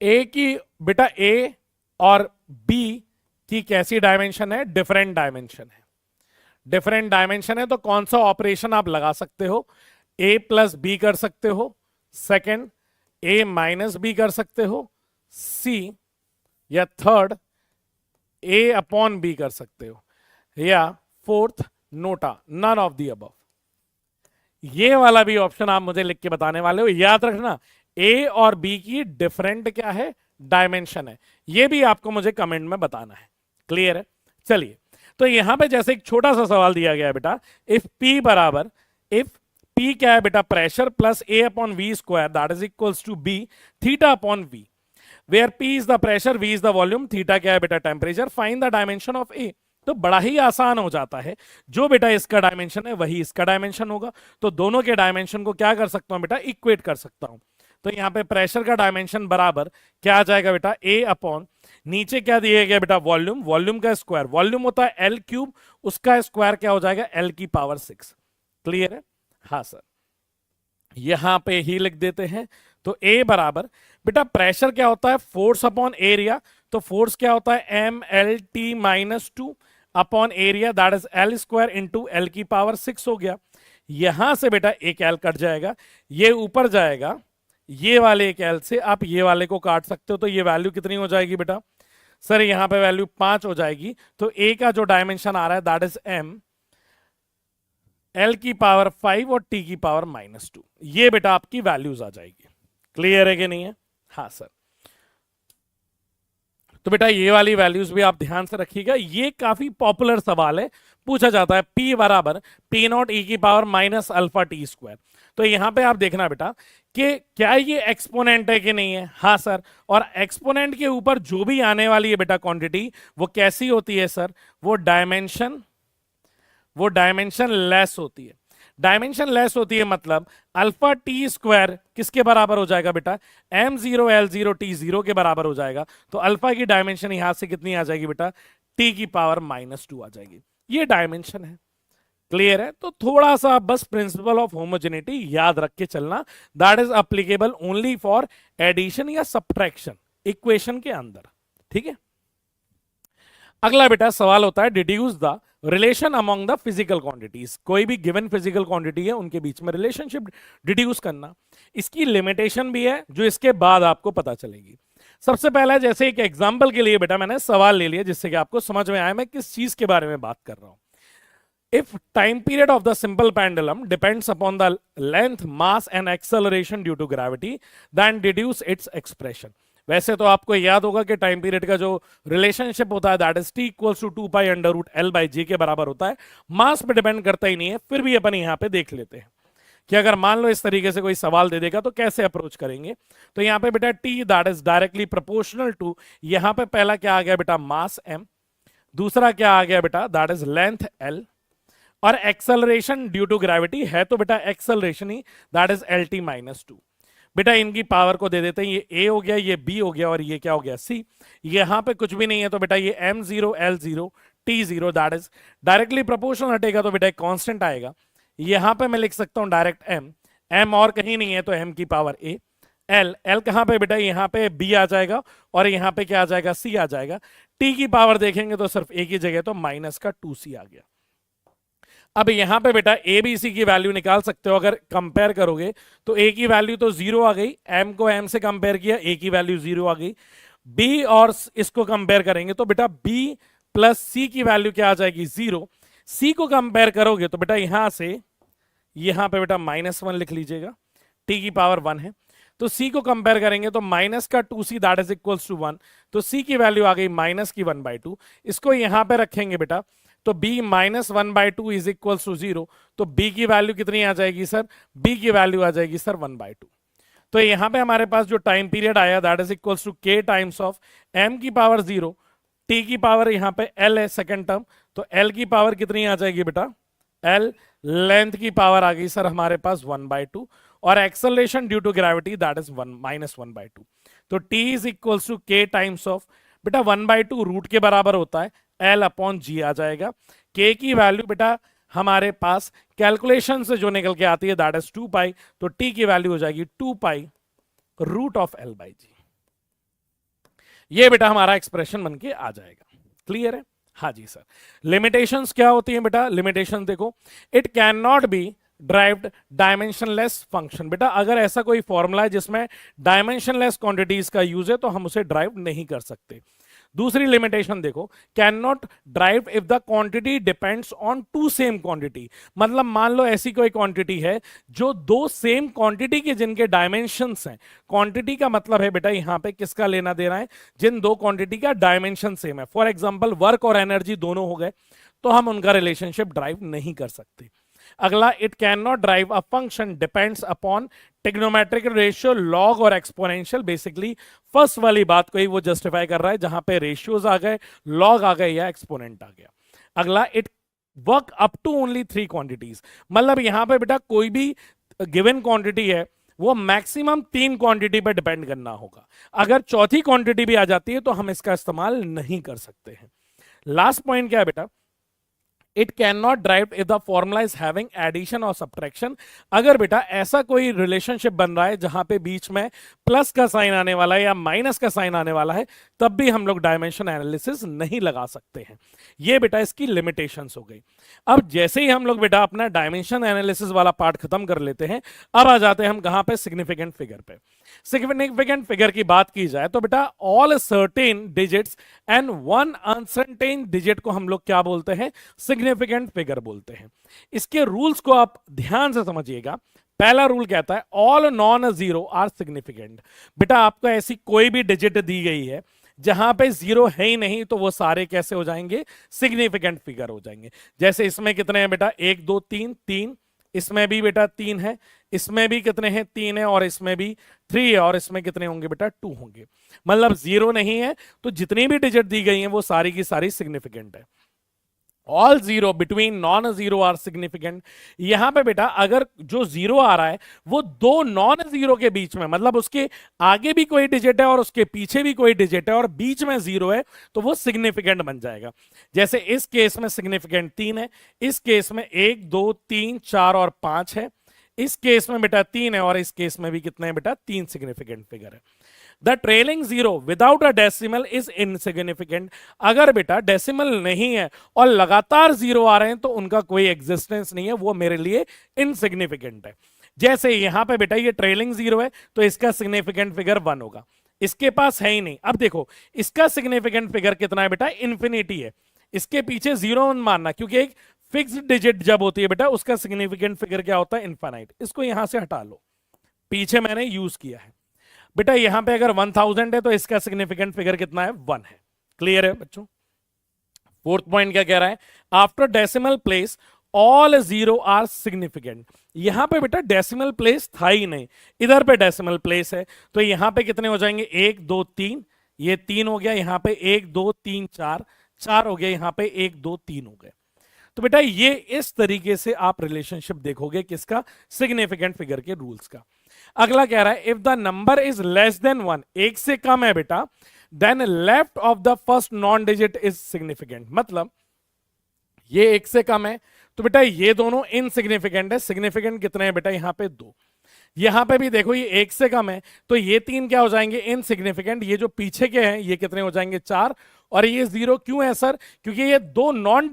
ए की बेटा ए और बी की कैसी डायमेंशन है, डिफरेंट डायमेंशन है। डिफरेंट डायमेंशन है तो कौन सा ऑपरेशन आप लगा सकते हो, ए प्लस बी कर सकते हो, सेकंड ए माइनस बी कर सकते हो, सी या थर्ड ए अपॉन बी कर सकते हो, या fourth NOTA none of the above. ये वाला भी ऑप्शन आप मुझे लिख के बताने वाले हो। याद रखना ए और बी की डिफरेंट क्या है, डायमेंशन है। ये भी आपको मुझे कमेंट में बताना है। क्लियर है? चलिए, तो यहां पे जैसे एक छोटा सा सवाल दिया गया है बेटा, इफ पी बराबर, इफ पी क्या है बेटा, pressure plus A upon V square that is equals to B theta upon V, where P is the pressure, V is the volume, theta क्या है बेटा temperature, find the dimension of A. तो बड़ा ही आसान हो जाता है, जो बेटा इसका डायमेंशन है वही इसका डायमेंशन होगा, तो दोनों के डायमेंशन को क्या कर सकता हूं बेटा, इक्वेट कर सकता हूं। तो यहां पे प्रेशर का डायमेंशन बराबर क्या आ जाएगा बेटा, ए अपॉन, नीचे क्या दिया गया बेटा, वॉल्यूम, वॉल्यूम का स्क्वायर, वॉल्यूम होता है एल क्यूब, उसका स्क्वायर क्या हो जाएगा, एल की पावर 6। क्लियर है? हाँ सर, यहां पे ही लिख देते हैं। तो ए बराबर बेटा प्रेशर क्या होता है, फोर्स अपॉन एरिया, तो फोर्स क्या होता है, M L T minus 2 upon area that is L square into L की पावर 6 हो गया। यहां से बेटा एक एल कट जाएगा, ये ऊपर जाएगा, ये वाले एक एल से आप ये वाले को काट सकते हो, तो ये वैल्यू कितनी हो जाएगी बेटा, सर यहां पे वैल्यू 5 हो जाएगी। तो ए का जो डायमेंशन आ रहा है दैट इज एम एल की पावर 5 और टी की पावर -2, ये बेटा आपकी वैल्यूज आ जाएगी। क्लियर है कि नहीं है? हाँ सर, तो बेटा ये वाली वैल्यूज भी आप ध्यान से रखिएगा। ये काफी पॉपुलर सवाल है, पूछा जाता है P बराबर P नॉट ई की power minus alpha T square. तो यहां पे आप देखना बेटा कि क्या ये एक्सपोनेंट है कि नहीं है। हाँ सर, और एक्सपोनेंट के ऊपर जो भी आने वाली है बेटा क्वांटिटी वो कैसी होती है सर, वो डायमेंशन लेस होती है। डायमेंशन लेस होती है मतलब अल्फा टी स्क्वायर किसके बराबर हो जाएगा बेटा, m0 l0 t0 के बराबर हो जाएगा। तो अल्फा की डायमेंशन यहां से कितनी आ जाएगी बेटा, t की पावर -2 आ जाएगी। ये डायमेंशन है। क्लियर है? तो थोड़ा सा बस प्रिंसिपल ऑफ होमोजेनिटी याद रख के चलना, that is applicable only for addition या सब्ट्रैक्शन इक्वेशन के अंदर। ठीक है? अगला बेटा सवाल होता है deduce the relation among the physical quantities. कोई भी गिवन फिजिकल क्वांटिटी है उनके बीच में रिलेशनशिप डिड्यूस करना। इसकी लिमिटेशन भी है जो इसके बाद आपको पता चलेगी। सबसे पहला जैसे एक एग्जांपल के लिए बेटा मैंने सवाल ले लिया जिससे कि आपको समझ में आए मैं किस चीज के बारे में बात कर रहा हूं। If time period of the simple pendulum depends upon the length, mass and acceleration due to gravity, then deduce its expression. वैसे तो आपको याद होगा कि टाइम पीरियड का जो रिलेशनशिप होता है that is T equals to 2 pi under root L by g के बराबर होता है। मास पे डिपेंड करता ही नहीं है, फिर भी अपन यहां पे देख लेते हैं कि अगर मान लो इस तरीके से कोई सवाल दे देगा तो कैसे अप्रोच करेंगे। तो यहां पे बेटा T that is directly proportional to, यहां पे पहला क्या आ गया बेटा मास एम, दूसरा क्या आ गया बेटा दैट इज लेंथ एल, और एक्सेलरेशन ड्यू टू ग्रेविटी है तो बेटा acceleration he that is L T -2। बेटा इनकी पावर को दे देते हैं, ये ए हो गया, ये बी हो गया और ये क्या हो गया सी। यहां पे कुछ भी नहीं है तो बेटा ये m0 l0 t0 that is directly proportional हटेगा तो बेटा एक कांस्टेंट आएगा। यहां पे मैं लिख सकता हूं डायरेक्ट m और कहीं नहीं है तो m की पावर a, l कहां पे बेटा, यहां पे b आ जाएगा और यहां पे क्या आ जाएगा, c आ जाएगा। t की पावर देखेंगे तो सिर्फ a की जगह तो -2c आ गया। अब यहां पे बेटा ए बी सी की वैल्यू निकाल सकते हो, अगर कंपेयर करोगे तो ए की वैल्यू तो 0 आ गई, एम को एम से कंपेयर किया, ए की वैल्यू 0 आ गई। बी और इसको कंपेयर करेंगे तो बेटा बी प्लस सी की वैल्यू क्या आ जाएगी 0। सी को कंपेयर करोगे तो बेटा यहां से यहां पे बेटा -1 लिख लीजिएगा, टी की पावर 1 है। तो सी को कंपेयर करेंगे तो माइनस का 2c that is equals to 1, तो सी की वैल्यू आ गई माइनस की 1/2। इसको यहां पे रखेंगे बेटा तो b -1/2 इज इक्वल्स टू 0, तो b की वैल्यू कितनी आ जाएगी सर, b की वैल्यू आ जाएगी सर 1/2। तो यहां पे हमारे पास जो टाइम पीरियड आया that is equals to k times of m की पावर 0, t की पावर यहां पे l है सेकंड टर्म, तो l की पावर कितनी आ जाएगी बेटा, l लेंथ की पावर आ गई सर हमारे पास 1/2, और acceleration due to gravity that is -1/2। तो t is equals to k times of बेटा 1/2 रूट के बराबर होता है L/G आ जाएगा। k की वैल्यू बेटा हमारे पास कैलकुलेशन से जो निकल के आती है दैट इज 2 पाई, तो t की वैल्यू हो जाएगी 2 पाई रूट ऑफ L/G। ये बेटा हमारा एक्सप्रेशन बन के आ जाएगा। क्लियर है? हाँ जी सर। लिमिटेशंस क्या होती हैं बेटा? लिमिटेशन देखो, it can not be derived dimensionless function. बेटा अगर ऐसा कोई फॉर्मूला है जिसमें डायमेंशनलेस क्वांटिटीज का यूज है तो हम उसे ड्राइव नहीं कर सकते। दूसरी लिमिटेशन देखो, can not derive if the quantity depends on two same quantity. मतलब मान लो ऐसी कोई क्वांटिटी है जो दो सेम क्वांटिटी के जिनके डायमेंशंस हैं, क्वांटिटी का मतलब है बेटा यहां पे किसका लेना देना है, जिन दो क्वांटिटी का डायमेंशन सेम है। फॉर एग्जांपल वर्क और एनर्जी दोनों हो गए, तो हम उनका रिलेशनशिप ड्राइव नहीं कर सकते। अगला, it can not drive a function depends upon trigonometric ratio, log और एक्सपोनेंशियल। बेसिकली फर्स्ट वाली बात को ही वो जस्टिफाई कर रहा है जहां पे रेशियोज आ गए, लॉग आ गए या एक्सपोनेंट आ गया। अगला, it work up to only 3 quantities. मतलब यहां पे बेटा कोई भी गिवन क्वांटिटी है वो मैक्सिमम 3 क्वांटिटी पे डिपेंड करना होगा। अगर चौथी क्वांटिटी भी आ जाती है तो हम इसका इस्तेमाल नहीं कर सकते हैं। लास्ट पॉइंट क्या है बेटा, it can not derive if the formula is having addition और सब्ट्रैक्शन। अगर बेटा ऐसा कोई रिलेशनशिप बन रहा है जहां पे बीच में प्लस का साइन आने वाला है या माइनस का साइन आने वाला है, तब भी हम लोग डायमेंशन एनालिसिस नहीं लगा सकते हैं। ये बेटा इसकी लिमिटेशंस हो गई। अब जैसे ही हम लोग बेटा अपना डायमेंशन एनालिसिस वाला पार्ट खत्म कर लेते हैं, अब आ जाते हैं हम कहां पे, सिग्निफिकेंट फिगर पे। सिग्निफिकेंट फिगर की बात की जाए तो बेटा all certain digits and one uncertain digit को हम लोग क्या बोलते हैं, सिग्निफिकेंट फिगर बोलते हैं। इसके रूल्स को आप ध्यान से समझिएगा। पहला रूल कहता है all non zero are significant. बेटा आपको ऐसी कोई भी डिजिट दी गई है जहां पे जीरो है ही नहीं, तो वो सारे कैसे हो जाएंगे, सिग्निफिकेंट फिगर हो जाएंगे। जैसे इसमें कितने हैं बेटा, 1 2 3 3, इसमें भी बेटा 3 है, इसमें भी कितने हैं, 3 है, और इसमें भी 3 है, और इसमें कितने होंगे बेटा, 2 होंगे। मतलब जीरो नहीं है तो जितनी भी डिजिट दी गई हैं वो सारी की सारी सिग्निफिकेंट है। All zero between non zero are significant. यहां पे बेटा अगर जो जीरो आ रहा है वो दो नॉन जीरो के बीच में, मतलब उसके आगे भी कोई डिजिट है और उसके पीछे भी कोई डिजिट है और बीच में जीरो है, तो वो सिग्निफिकेंट बन जाएगा। जैसे इस केस में सिग्निफिकेंट 3 है, इस केस में 1 2 3 4 और 5 है, इस केस में बेटा 3 है, और इस केस में भी कितने हैं बेटा, 3 सिग्निफिकेंट फिगर है। The trailing zero without a decimal is insignificant. अगर बेटा डेसिमल नहीं है और लगातार जीरो आ रहे हैं तो उनका कोई एग्जिस्टेंस नहीं है, वो मेरे लिए इनसिग्निफिकेंट है। जैसे यहां पे बेटा ये ट्रेलिंग जीरो है तो इसका सिग्निफिकेंट फिगर 1 होगा, इसके पास है ही नहीं। अब देखो इसका सिग्निफिकेंट फिगर कितना है बेटा, इन्फिनिटी है। इसके पीछे जीरो मानना, क्योंकि एक फिक्स्ड डिजिट जब होती है बेटा उसका सिग्निफिकेंट फिगर क्या होता है, इनफाइनाइट। इसको यहां से हटा लो, पीछे मैंने यूज किया है बेटा। यहां पे अगर 1000 है तो इसका सिग्निफिकेंट फिगर कितना है, 1 है। क्लियर है बच्चों? फोर्थ पॉइंट क्या कह रहा है, after decimal place all zero are significant. यहां पे बेटा डेसिमल प्लेस था ही नहीं, इधर पे डेसिमल प्लेस है, तो यहां पे कितने हो जाएंगे, 1 2 3, ये 3 हो गया, यहां पे 1 2 3 4, 4 हो गया, यहां पे 1 2 3 हो गए। तो बेटा ये इस तरीके से आप रिलेशनशिप देखोगे किसका, सिग्निफिकेंट फिगर के रूल्स का। अगला कह रहा है if the number is less than 1, एक से कम है बेटा, then left of the first non digit is significant. मतलब ये एक से कम है तो बेटा ये दोनों इनसिग्निफिकेंट है। सिग्निफिकेंट कितने हैं बेटा, यहां पे 2। यहां पे भी देखो ये एक से कम है तो ये 3 क्या हो जाएंगे, इनसिग्निफिकेंट। ये जो पीछे के हैं ये कितने हो जाएंगे, 4। और ये 0 क्यों है सर, क्योंकि ये दो नॉन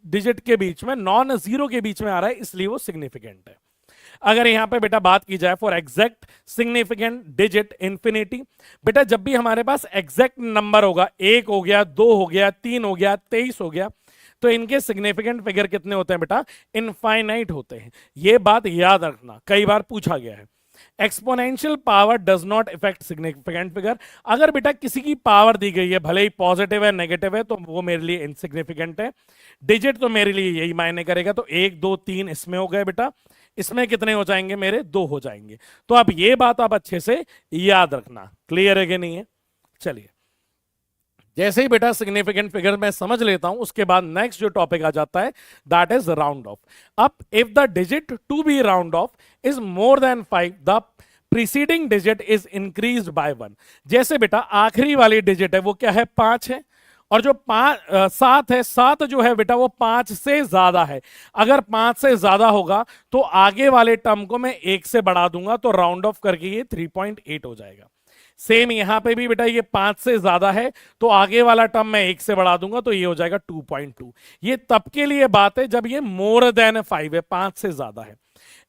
डिजिट के बीच में, नॉन जीरो के बीच में आ रहा है, इसलिए वो सिग्निफिकेंट है। अगर यहां पे बेटा बात की जाए for exact significant digit infinity, बेटा जब भी हमारे पास एग्जैक्ट नंबर होगा, 1 हो गया, 2 हो गया, 3 हो गया, 23 हो गया, तो इनके सिग्निफिकेंट फिगर कितने होते हैं बेटा? इनफाइनाइट होते हैं। ये बात याद रखना, कई बार पूछा गया है। Exponential power does not effect significant figure. अगर बेटा किसी की पावर दी गई है, भले ही पॉजिटिव है नेगेटिव है, तो वो मेरे लिए इनसिग्निफिकेंट है। डिजिट तो मेरे लिए यही मायने करेगा। तो 1 2 3 इसमें हो गए बेटा, इसमें कितने हो जाएंगे मेरे? 2 हो जाएंगे। तो अब ये बात आप अच्छे से याद रखना। क्लियर है कि नहीं है? चलिए, जैसे ही बेटा सिग्निफिकेंट फिगर मैं समझ लेता हूं, उसके बाद नेक्स्ट जो टॉपिक आ जाता है दैट इज राउंड ऑफ। अब if the digit to be round off is more than 5, the preceding digit is increased by 1। जैसे बेटा आखिरी वाली डिजिट है वो क्या है? 5 है, और जो 7 है, 7 जो है बेटा वो 5 से ज्यादा है। अगर 5 से ज्यादा होगा तो आगे वाले टर्म को मैं 1 से बढ़ा दूंगा, तो राउंड ऑफ करके ये 3.8 हो जाएगा। सेम यहां पे भी बेटा ये 5 से ज्यादा है, तो आगे वाला टर्म मैं 1 से बढ़ा दूंगा, तो ये हो जाएगा 2.2। ये तब के लिए बात है जब ये मोर देन 5 है, 5 से ज्यादा है।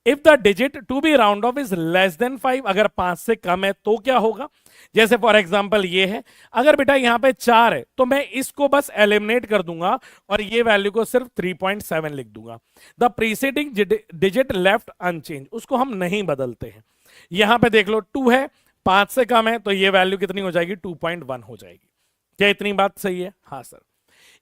If the digit to be round off is less than 5, अगर 5 से कम है तो क्या होगा? जैसे फॉर एग्जांपल ये है, अगर बेटा यहां पे 4 है तो मैं इसको बस एलिमिनेट कर दूंगा और ये वैल्यू को सिर्फ 3.7 लिख दूंगा। The preceding digit left unchanged, उसको हम नहीं बदलते हैं। यहां पे देख लो 2 है, 5 से कम है, तो ये वैल्यू कितनी हो जाएगी? 2.1 हो जाएगी। क्या इतनी बात सही है? हाँ सर।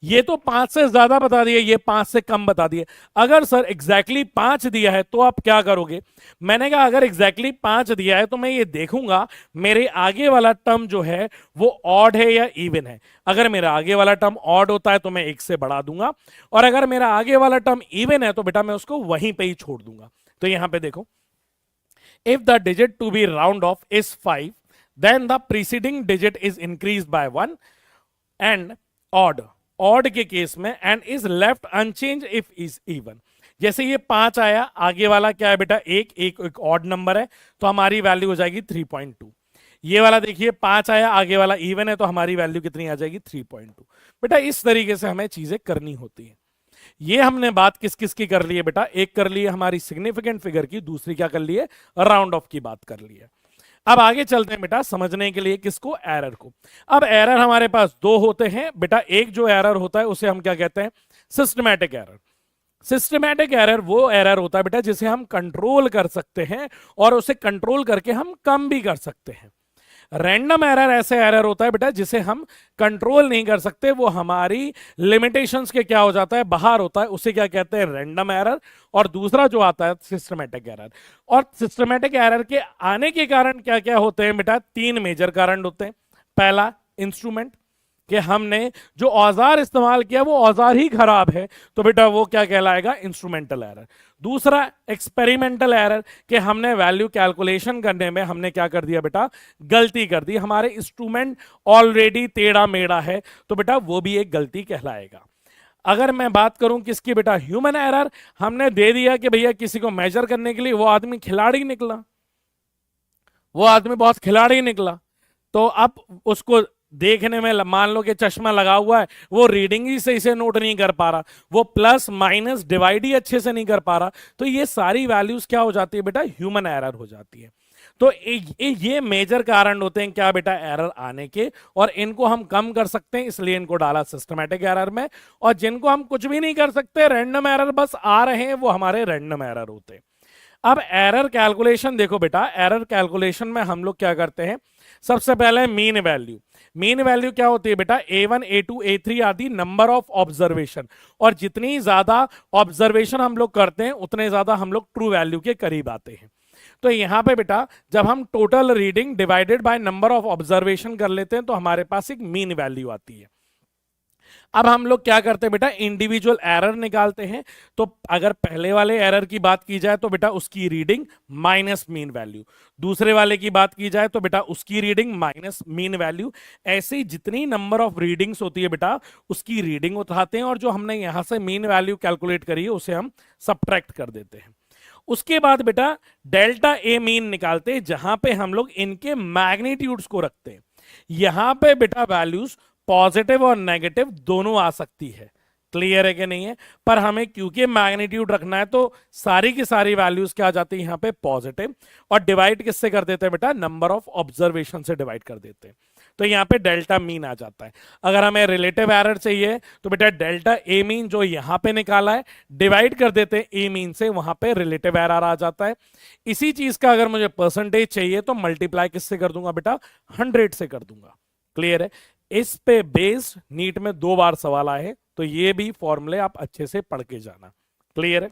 ये तो 5 से ज्यादा बता दिए, ये 5 से कम बता दिए। अगर सर एग्जैक्टली 5 दिया है तो आप क्या करोगे? मैंने कहा अगर एग्जैक्टली 5 दिया है तो मैं ये देखूंगा मेरे आगे वाला टर्म जो है वो ऑड है या इवन है। अगर मेरा आगे वाला टर्म ऑड होता है तो मैं 1 से बढ़ा दूंगा, और अगर मेरा आगे वाला टर्म इवन है तो बेटा मैं उसको वहीं पर ही छोड़ दूंगा। तो यहां पर देखो, if the digit to be round off is 5, then the preceding digit is increased by 1, and odd के केस में and is left unchanged if is even। जैसे ये 5 आया, आगे वाला क्या है बेटा? एक ऑड नंबर है, तो हमारी वैल्यू हो जाएगी 3.2। ये वाला देखिए 5 आया, आगे वाला इवन है, तो हमारी वैल्यू कितनी आ जाएगी? 3.2। बेटा इस तरीके से हमें चीजें करनी होती है। ये हमने बात किस किस की कर ली है बेटा? एक कर ली है हमारी सिग्निफिकेंट फिगर की, दूसरी क्या कर ली है? राउंड ऑफ की बात कर ली है। अब आगे चलते हैं बेटा समझने के लिए किसको? एरर को। अब एरर हमारे पास 2 होते हैं बेटा। एक जो एरर होता है उसे हम क्या कहते हैं? Systematic error. सिस्टमैटिक एरर वो एरर होता है बेटा जिसे हम कंट्रोल कर सकते हैं, और उसे कंट्रोल करके हम कम भी कर सकते हैं। रैंडम एरर ऐसे एरर होता है बेटा जिसे हम कंट्रोल नहीं कर सकते, वो हमारी लिमिटेशंस के क्या हो जाता है? बाहर होता है, उसे क्या कहते हैं? Random error. और दूसरा जो आता है सिस्टमैटिक एरर। और सिस्टमैटिक एरर के आने के कारण क्या क्या होते हैं बेटा? 3 मेजर कारण होते हैं। पहला, इंस्ट्रूमेंट, कि हमने जो औजार इस्तेमाल किया वो औजार ही खराब है, तो बेटा वो क्या कहलाएगा? Instrumental error. दूसरा, एक्सपेरिमेंटल एरर, कि हमने वैल्यू कैलकुलेशन करने में हमने क्या कर दिया बेटा? गलती कर दी, हमारे इंस्ट्रूमेंट ऑलरेडी टेढ़ा मेढ़ा है, तो बेटा वो भी एक गलती कहलाएगा। अगर मैं बात करूं किसकी बेटा? Human error. हमने दे दिया कि भैया किसी को मेजर करने के लिए, वो आदमी खिलाड़ी निकला, वो आदमी बहुत खिलाड़ी निकला, तो अब उसको देखने में मान लो कि चश्मा लगा हुआ है, वो रीडिंग ही सही से नोट नहीं कर पा रहा, वो प्लस माइनस डिवाइड ही अच्छे से नहीं कर पा रहा, तो ये सारी वैल्यूज क्या हो जाती है बेटा? ह्यूमन एरर हो जाती है। तो ये मेजर कारण होते हैं क्या बेटा? एरर आने के, और इनको हम कम कर सकते हैं, इसलिए इनको डाला सिस्टमैटिक एरर में। और जिनको हम कुछ भी नहीं कर सकते, रैंडम एरर बस आ रहे हैं, वो हमारे रैंडम एरर होते हैं। अब एरर कैलकुलेशन देखो बेटा, एरर कैलकुलेशन में हम लोग क्या करते हैं? सबसे पहले मीन वैल्यू। मीन वैल्यू क्या होती है बेटा? A1 A2 A3 आदि नंबर ऑफ ऑब्जर्वेशन, और जितनी ज्यादा ऑब्जर्वेशन हम लोग करते हैं उतने ज्यादा हम लोग ट्रू वैल्यू के करीब आते हैं। तो यहां पे बेटा जब हम total reading divided by number of observation कर लेते हैं तो हमारे पास एक मीन वैल्यू आती है। अब हम लोग क्या करते हैं बेटा? इंडिविजुअल एरर निकालते हैं। तो अगर पहले वाले एरर की बात की जाए तो बेटा उसकी रीडिंग माइनस मीन वैल्यू, दूसरे वाले की बात की जाए तो बेटा उसकी रीडिंग माइनस मीन वैल्यू। ऐसे जितनी नंबर ऑफ रीडिंग्स होती है बेटा उसकी रीडिंग उठाते हैं, और जो हमने यहां से मीन वैल्यू कैलकुलेट करी है उसे हम सब्ट्रैक्ट कर देते हैं। उसके बाद बेटा डेल्टा ए मीन निकालते हैं, जहां पे हम लोग इनके मैग्नीट्यूड्स को रखते हैं। यहां पे बेटा वैल्यूज पॉजिटिव और नेगेटिव दोनों आ सकती है। क्लियर है कि नहीं है? पर हमें क्योंकि मैग्नीट्यूड रखना है तो सारी की सारी वैल्यूज क्या आ जाती है यहाँ पे पॉजिटिव, और डिवाइड किससे कर देते हैं बेटा? नंबर ऑफ ऑब्जर्वेशन से डिवाइड कर देते हैं, तो यहाँ पे डेल्टा मीन आ जाता है। अगर हमें रिलेटिव एरर चाहिए तो बेटा डेल्टा ए मीन जो यहाँ पे निकाला है डिवाइड कर देते हैं ए मीन से, वहां पे रिलेटिव एरर आ जाता है। इसी चीज का अगर मुझे परसेंटेज चाहिए तो मल्टीप्लाई किससे कर दूंगा बेटा? 100 से कर दूंगा। क्लियर है? इस पे बेस्ड नीट में 2 बार सवाल आए हैं, तो ये भी फॉर्मूले आप अच्छे से पढ़ के जाना। क्लियर है?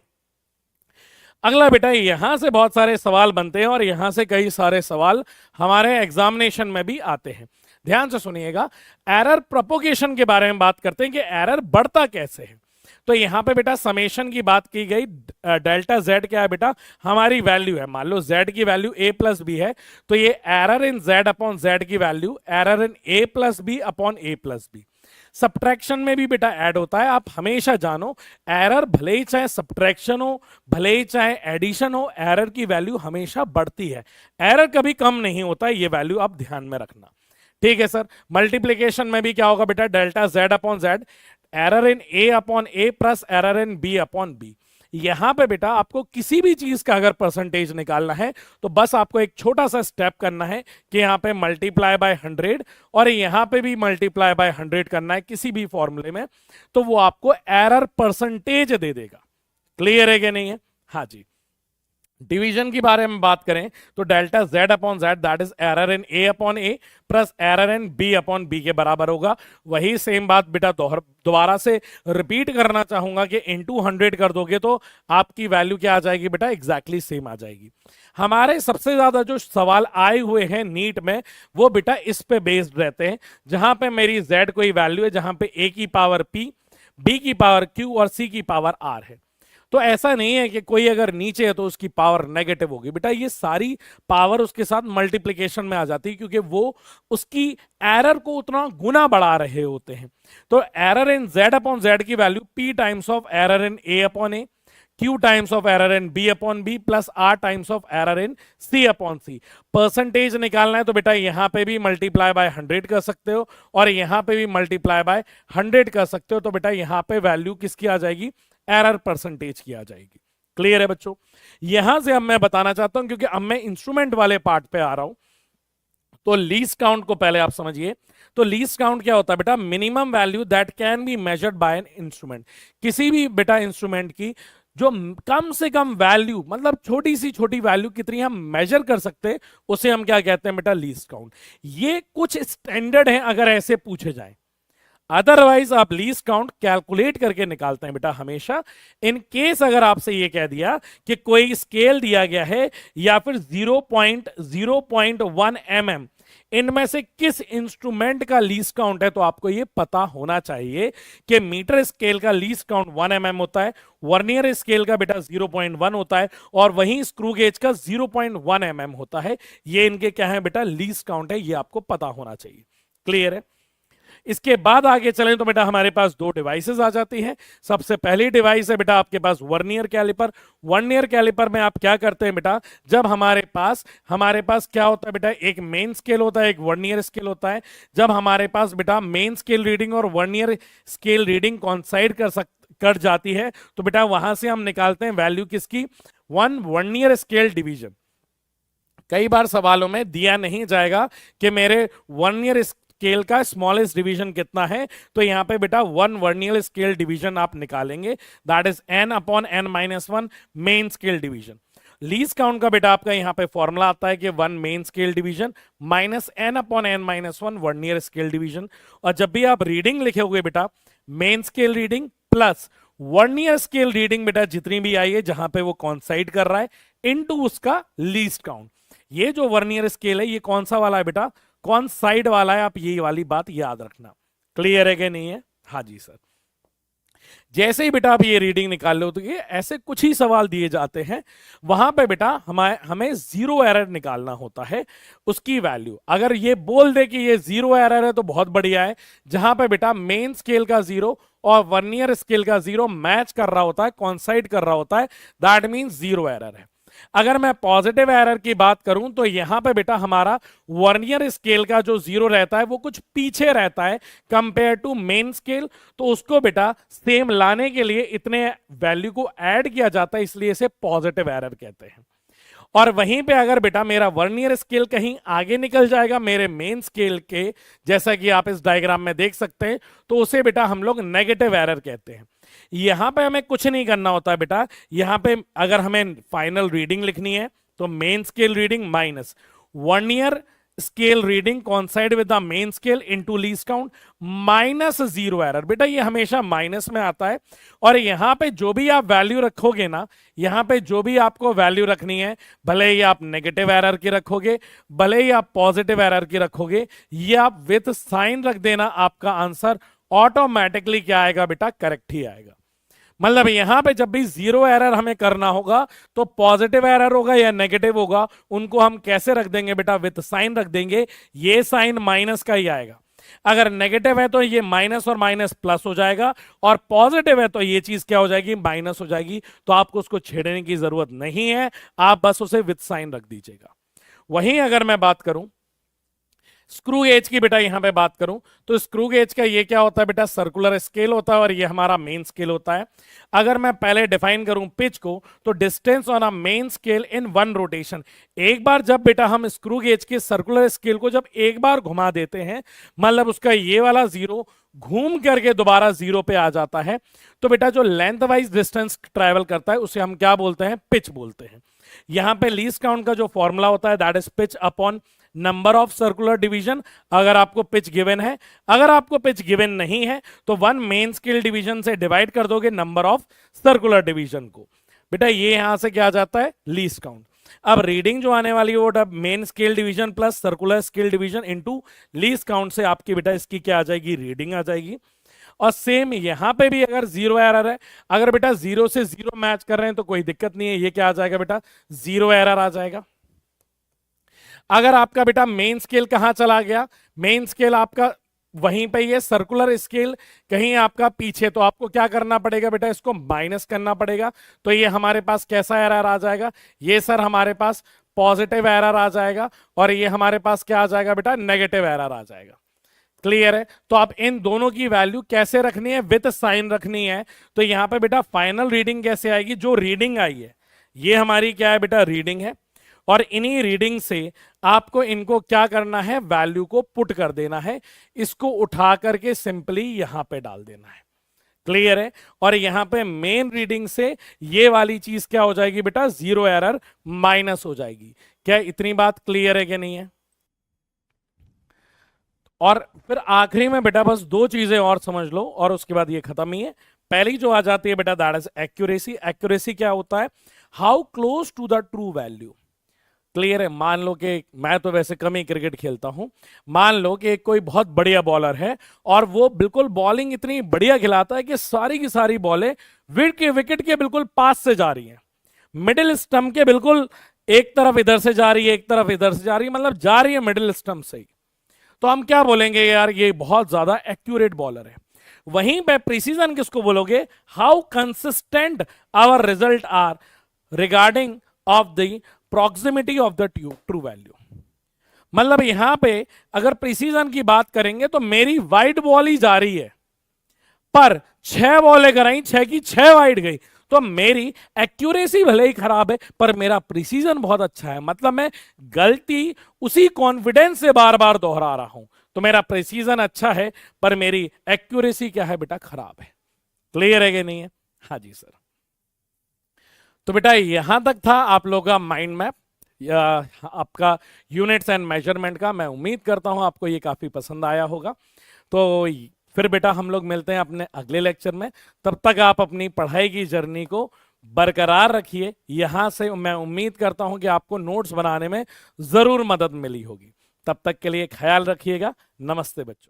अगला बेटा, यहां से बहुत सारे सवाल बनते हैं और यहां से कई सारे सवाल हमारे एग्जामिनेशन में भी आते हैं। ध्यान से सुनिएगा, एरर प्रोपोगेशन के बारे में बात करते हैं कि एरर बढ़ता कैसे है। तो यहां पे बेटा समेशन की बात की गई। डेल्टा जेड क्या है बेटा? हमारी वैल्यू है। मान लो जेड की वैल्यू ए प्लस बी है, तो ये error in Z upon Z की value error in A plus B upon A plus B. Subtraction में भी बेटा ऐड होता है। आप हमेशा जानो, एरर भले ही चाहे सब्ट्रैक्शन हो, भले ही चाहे एडिशन हो, एरर की वैल्यू हमेशा बढ़ती है। एरर कभी कम नहीं होता है, ये वैल्यू आप ध्यान में रखना। ठीक है सर? मल्टीप्लीकेशन में भी क्या होगा बेटा? Delta Z upon Z, error in A upon A plus error in B upon B. यहां पे बेटा आपको किसी भी चीज का अगर परसेंटेज निकालना है तो बस आपको एक छोटा सा स्टेप करना है कि यहां पे मल्टीप्लाई बाय 100 और यहां पे भी मल्टीप्लाई बाय 100 करना है किसी भी फॉर्मूले में, तो वो आपको एरर परसेंटेज दे देगा। क्लियर है कि नहीं है? हाँ जी। डिवीजन की बारे में बात करें तो delta Z upon Z that is error in A upon A plus error in B upon B के बराबर होगा। वही सेम बात बेटा दोबारा से रिपीट करना चाहूंगा कि इनटू 100 कर दोगे तो आपकी वैल्यू क्या आ जाएगी बेटा? एग्जैक्टली सेम आ जाएगी। हमारे सबसे ज्यादा जो सवाल आए हुए हैं नीट में वो बेटा इस पे बेस्ड रहते हैं, जहां पे मेरी जेड कोई वैल्यू है, जहां पे ए की पावर पी, बी की पावर क्यू और सी की पावर आर है। तो ऐसा नहीं है कि कोई अगर नीचे है तो उसकी पावर नेगेटिव होगी। बेटा ये सारी पावर उसके साथ मल्टीप्लिकेशन में आ जाती है, क्योंकि वो उसकी एरर को उतना गुना बढ़ा रहे होते हैं। तो error in Z upon Z की value P times of error in A upon A, Q times of error in B upon B plus R times of error in C upon C। Percentage निकालना है तो बेटा यहां पे भी multiply by 100 कर सकते हो और यहां पे भी मल्टीप्लाई बाय 100 कर सकते हो, तो बेटा यहां पे वैल्यू किसकी आ जाएगी? एरर परसेंटेज की आ जाएगी। क्लियर है बच्चों? यहां से अब मैं बताना चाहता हूं, क्योंकि अब मैं इंस्ट्रूमेंट वाले पार्ट पे आ रहा हूं, तो लीस्ट काउंट को पहले आप समझिए। तो लीस्ट काउंट क्या होता है बेटा? Minimum value that can be measured by an instrument. किसी भी बेटा इंस्ट्रूमेंट की जो कम से कम वैल्यू, मतलब छोटी सी छोटी वैल्यू कितनी हम मेजर कर सकते हैं, उसे हम क्या कहते हैं बेटा? Least count. ये कुछ स्टैंडर्ड है अगर ऐसे पूछे जाए, अदरवाइज आप लीस्ट काउंट कैलकुलेट करके निकालते हैं बेटा हमेशा। इन केस अगर आपसे ये कह दिया कि कोई स्केल दिया गया है या फिर 0.01 mm, इनमें से किस इंस्ट्रूमेंट का लीस्ट काउंट है, तो आपको ये पता होना चाहिए कि मीटर स्केल का लीस्ट काउंट 1 mm होता है, वर्नियर स्केल का बेटा 0.1 होता है और वहीं स्क्रू गेज का 0.1 mm होता है। ये इनके क्या है बेटा? लीस्ट काउंट है, ये आपको पता होना चाहिए। क्लियर है? इसके बाद आगे चलें तो बेटा हमारे पास 2 डिवाइसेस आ जाती हैं। सबसे पहली डिवाइस है बेटा आपके पास वर्नियर कैलिपर। वर्नियर कैलिपर में आप क्या करते हैं बेटा? जब हमारे पास क्या होता है बेटा? एक मेन स्केल होता है, एक वर्नियर स्केल होता है। जब हमारे पास बेटा मेन स्केल रीडिंग और वर्नियर स्केल रीडिंग कॉन्साइड कर जाती है, तो बेटा वहां से हम निकालते हैं वैल्यू किसकी? 1 वर्नियर स्केल डिवीजन। कई बार सवालों में दिया नहीं जाएगा कि मेरे वर्नियर स्केल का स्मॉलेस्ट डिवीजन कितना है, तो यहां पे बेटा 1 वर्नियर स्केल डिवीजन आप निकालेंगे, that is n upon n-1 main scale division. Least count का बेटा आपका यहां पे फॉर्मूला आता है कि 1 main scale division minus n upon n-1 vernier scale division. और जब भी आप रीडिंग लिखे बेटा, main scale reading plus vernier scale reading बेटा जितनी भी आई है जहां पे वो कॉन्साइड कर रहा है, इनटू उसका लीस्ट काउंट। ये जो वर्नियर स्केल है ये कौन सा वाला है बेटा? कौन साइड वाला है, आप ये वाली बात याद रखना। क्लियर है कि नहीं है? हाँ जी सर। जैसे ही बेटा आप ये रीडिंग निकाल लो तो ये ऐसे कुछ ही सवाल दिए जाते हैं, वहां पे बेटा हमें 0 एरर निकालना होता है उसकी वैल्यू। अगर ये बोल दे कि ये 0 एरर है तो बहुत बढ़िया है। जहां पे बेटा मेन स्केल का 0 और वर्नियर स्केल का 0 मैच कर रहा होता है, कॉन्साइड कर रहा होता है, दैट मीन्स 0 एरर है। अगर मैं पॉजिटिव एरर की बात करूं तो यहां पे बेटा हमारा वर्नियर स्केल का जो जीरो रहता है वो कुछ पीछे रहता है कंपेयर टू मेन स्केल, तो उसको बेटा सेम लाने के लिए इतने वैल्यू को ऐड किया जाता है, इसलिए इसे पॉजिटिव एरर कहते हैं। और वहीं पे अगर बेटा मेरा वर्नियर स्केल कहीं आगे निकल जाएगा मेरे मेन स्केल के, जैसा कि आप इस डायग्राम में देख सकते हैं, तो उसे बेटा हम लोग नेगेटिव एरर कहते हैं। यहां पे हमें कुछ नहीं करना होता है बेटा, यहां पे अगर हमें फाइनल रीडिंग लिखनी है तो main scale reading minus vernier scale reading कॉन्साइड with the main scale into least count minus zero error. बेटा ये हमेशा माइनस में आता है, और यहां पे जो भी आप वैल्यू रखोगे ना, यहां पे जो भी आपको वैल्यू रखनी है, भले ही आप नेगेटिव एरर की रखोगे, भले ही आप पॉजिटिव एरर की रखोगे, ये आप विथ साइन रख देना, आपका आंसर ऑटोमेटिकली क्या आएगा बेटा, करेक्ट ही आएगा। मतलब यहां पे जब भी जीरो एरर हमें करना होगा तो पॉजिटिव एरर होगा या नेगेटिव होगा, उनको हम कैसे रख देंगे बेटा, विथ साइन रख देंगे, ये साइन माइनस का ही आएगा। अगर नेगेटिव है तो ये माइनस और माइनस प्लस हो जाएगा, और पॉजिटिव है तो ये चीज क्या हो जाएगी, माइनस हो जाएगी। तो आपको उसको छेड़ने की जरूरत नहीं है, आप बस उसे विथ साइन रख दीजिएगा। वहीं अगर मैं बात करूं स्क्रू गेज की बेटा, यहां पे बात करूं तो स्क्रू गेज का ये क्या होता है बेटा, सर्कुलर स्केल होता है, और ये हमारा मेन स्केल होता है। अगर मैं पहले डिफाइन करूं पिच को, तो distance on a main scale in one rotation. एक बार जब बेटा हम स्क्रू गेज के सर्कुलर स्केल को जब एक बार घुमा देते हैं, मतलब उसका ये वाला जीरो घूम करके दोबारा जीरो पे आ जाता है, तो बेटा जो लेंथ वाइज डिस्टेंस ट्रेवल करता है उसे हम क्या बोलते हैं, पिच बोलते हैं। यहां पे लीस्ट काउंट का जो फॉर्मूला होता है that is pitch upon number of circular division, अगर आपको पिच गिवन है। अगर आपको पिच गिवन नहीं है तो वन मेन स्केल डिवीजन से डिवाइड कर दोगे नंबर ऑफ सर्कुलर डिवीजन को, बेटा ये यहां से क्या आ जाता है, लीस्ट काउंट। अब रीडिंग जो आने वाली है वो main scale division plus circular scale division into least count से आपकी बेटा इसकी क्या आ जाएगी, रीडिंग आ जाएगी। और सेम यहां पे भी अगर जीरो एरर है, अगर बेटा जीरो से जीरो मैच कर रहे हैं तो कोई दिक्कत नहीं है, ये क्या आ जाएगा बेटा, जीरो एरर आ जाएगा। अगर आपका बेटा मेन स्केल कहां चला गया, मेन स्केल आपका वहीं पे, ये सर्कुलर स्केल कहीं आपका पीछे, तो आपको क्या करना पड़ेगा बेटा, इसको माइनस करना पड़ेगा। तो ये हमारे पास कैसा एरर आ जाएगा, ये सर हमारे पास पॉजिटिव एरर आ जाएगा, और ये हमारे पास क्या आ जाएगा बेटा, नेगेटिव एरर आ जाएगा। क्लियर है। तो आप इन दोनों की वैल्यू कैसे रखनी है, विथ साइन रखनी है। तो यहां पे बेटा फाइनल रीडिंग कैसे आएगी, जो रीडिंग आई है ये हमारी क्या है बेटा, रीडिंग है, और इन्हीं रीडिंग से आपको इनको क्या करना है, वैल्यू को पुट कर देना है, इसको उठा करके सिंपली यहां पे डाल देना है। क्लियर है। और यहां पे मेन रीडिंग से ये वाली चीज क्या हो जाएगी बेटा, जीरो एरर माइनस हो जाएगी। क्या इतनी बात क्लियर है कि नहीं है। और फिर आखिरी में बेटा बस दो चीजें और समझ लो और उसके बाद ये खत्म ही है। पहली जो आ जाती है बेटा दैट इज एक्यूरेसी। एक्यूरेसी क्या होता है, how close to the true value. Clear है। मान लो कि मैं तो वैसे कम ही क्रिकेट खेलता हूं, मान लो कि कोई बहुत बढ़िया बॉलर है और वो बिल्कुल बॉलिंग इतनी बढ़िया खिलाता है कि सारी की सारी बॉलें विकेट के बिल्कुल पास से जा रही हैं, मिडिल स्टंप के बिल्कुल एक तरफ इधर से जा रही है, एक तरफ इधर से जा रही है, मतलब जा रही है मिडिल स्टंप से ही। तो हम क्या बोलेंगे, यार ये बहुत ज्यादा एक्यूरेट बॉलर है। वहीं पे प्रिसीजन किसको बोलोगे, how consistent our result are regarding of the proximity of the true value. मतलब यहां पे अगर प्रिसीजन की बात करेंगे तो मेरी वाइड बॉल ही जा रही है, पर 6 बॉलें कराई, 6 की 6 वाइड गई, तो मेरी एक्यूरेसी भले ही खराब है पर मेरा प्रिसीजन बहुत अच्छा है। मतलब मैं गलती उसी कॉन्फिडेंस से बार बार दोहरा रहा हूं, तो मेरा प्रिसीजन अच्छा है पर मेरी एक्यूरेसी क्या है बेटा, खराब है। क्लियर है कि नहीं है। हाँ जी सर। तो बेटा यहां तक था आप लोगों का माइंड मैप या आपका यूनिट्स एंड मेजरमेंट का। मैं उम्मीद करता हूं आपको ये काफी पसंद आया होगा। तो फिर बेटा हम लोग मिलते हैं अपने अगले लेक्चर में। तब तक आप अपनी पढ़ाई की जर्नी को बरकरार रखिए। यहां से मैं उम्मीद करता हूं कि आपको नोट्स बनाने में जरूर मदद मिली होगी। तब तक के लिए ख्याल रखिएगा। नमस्ते बच्चों।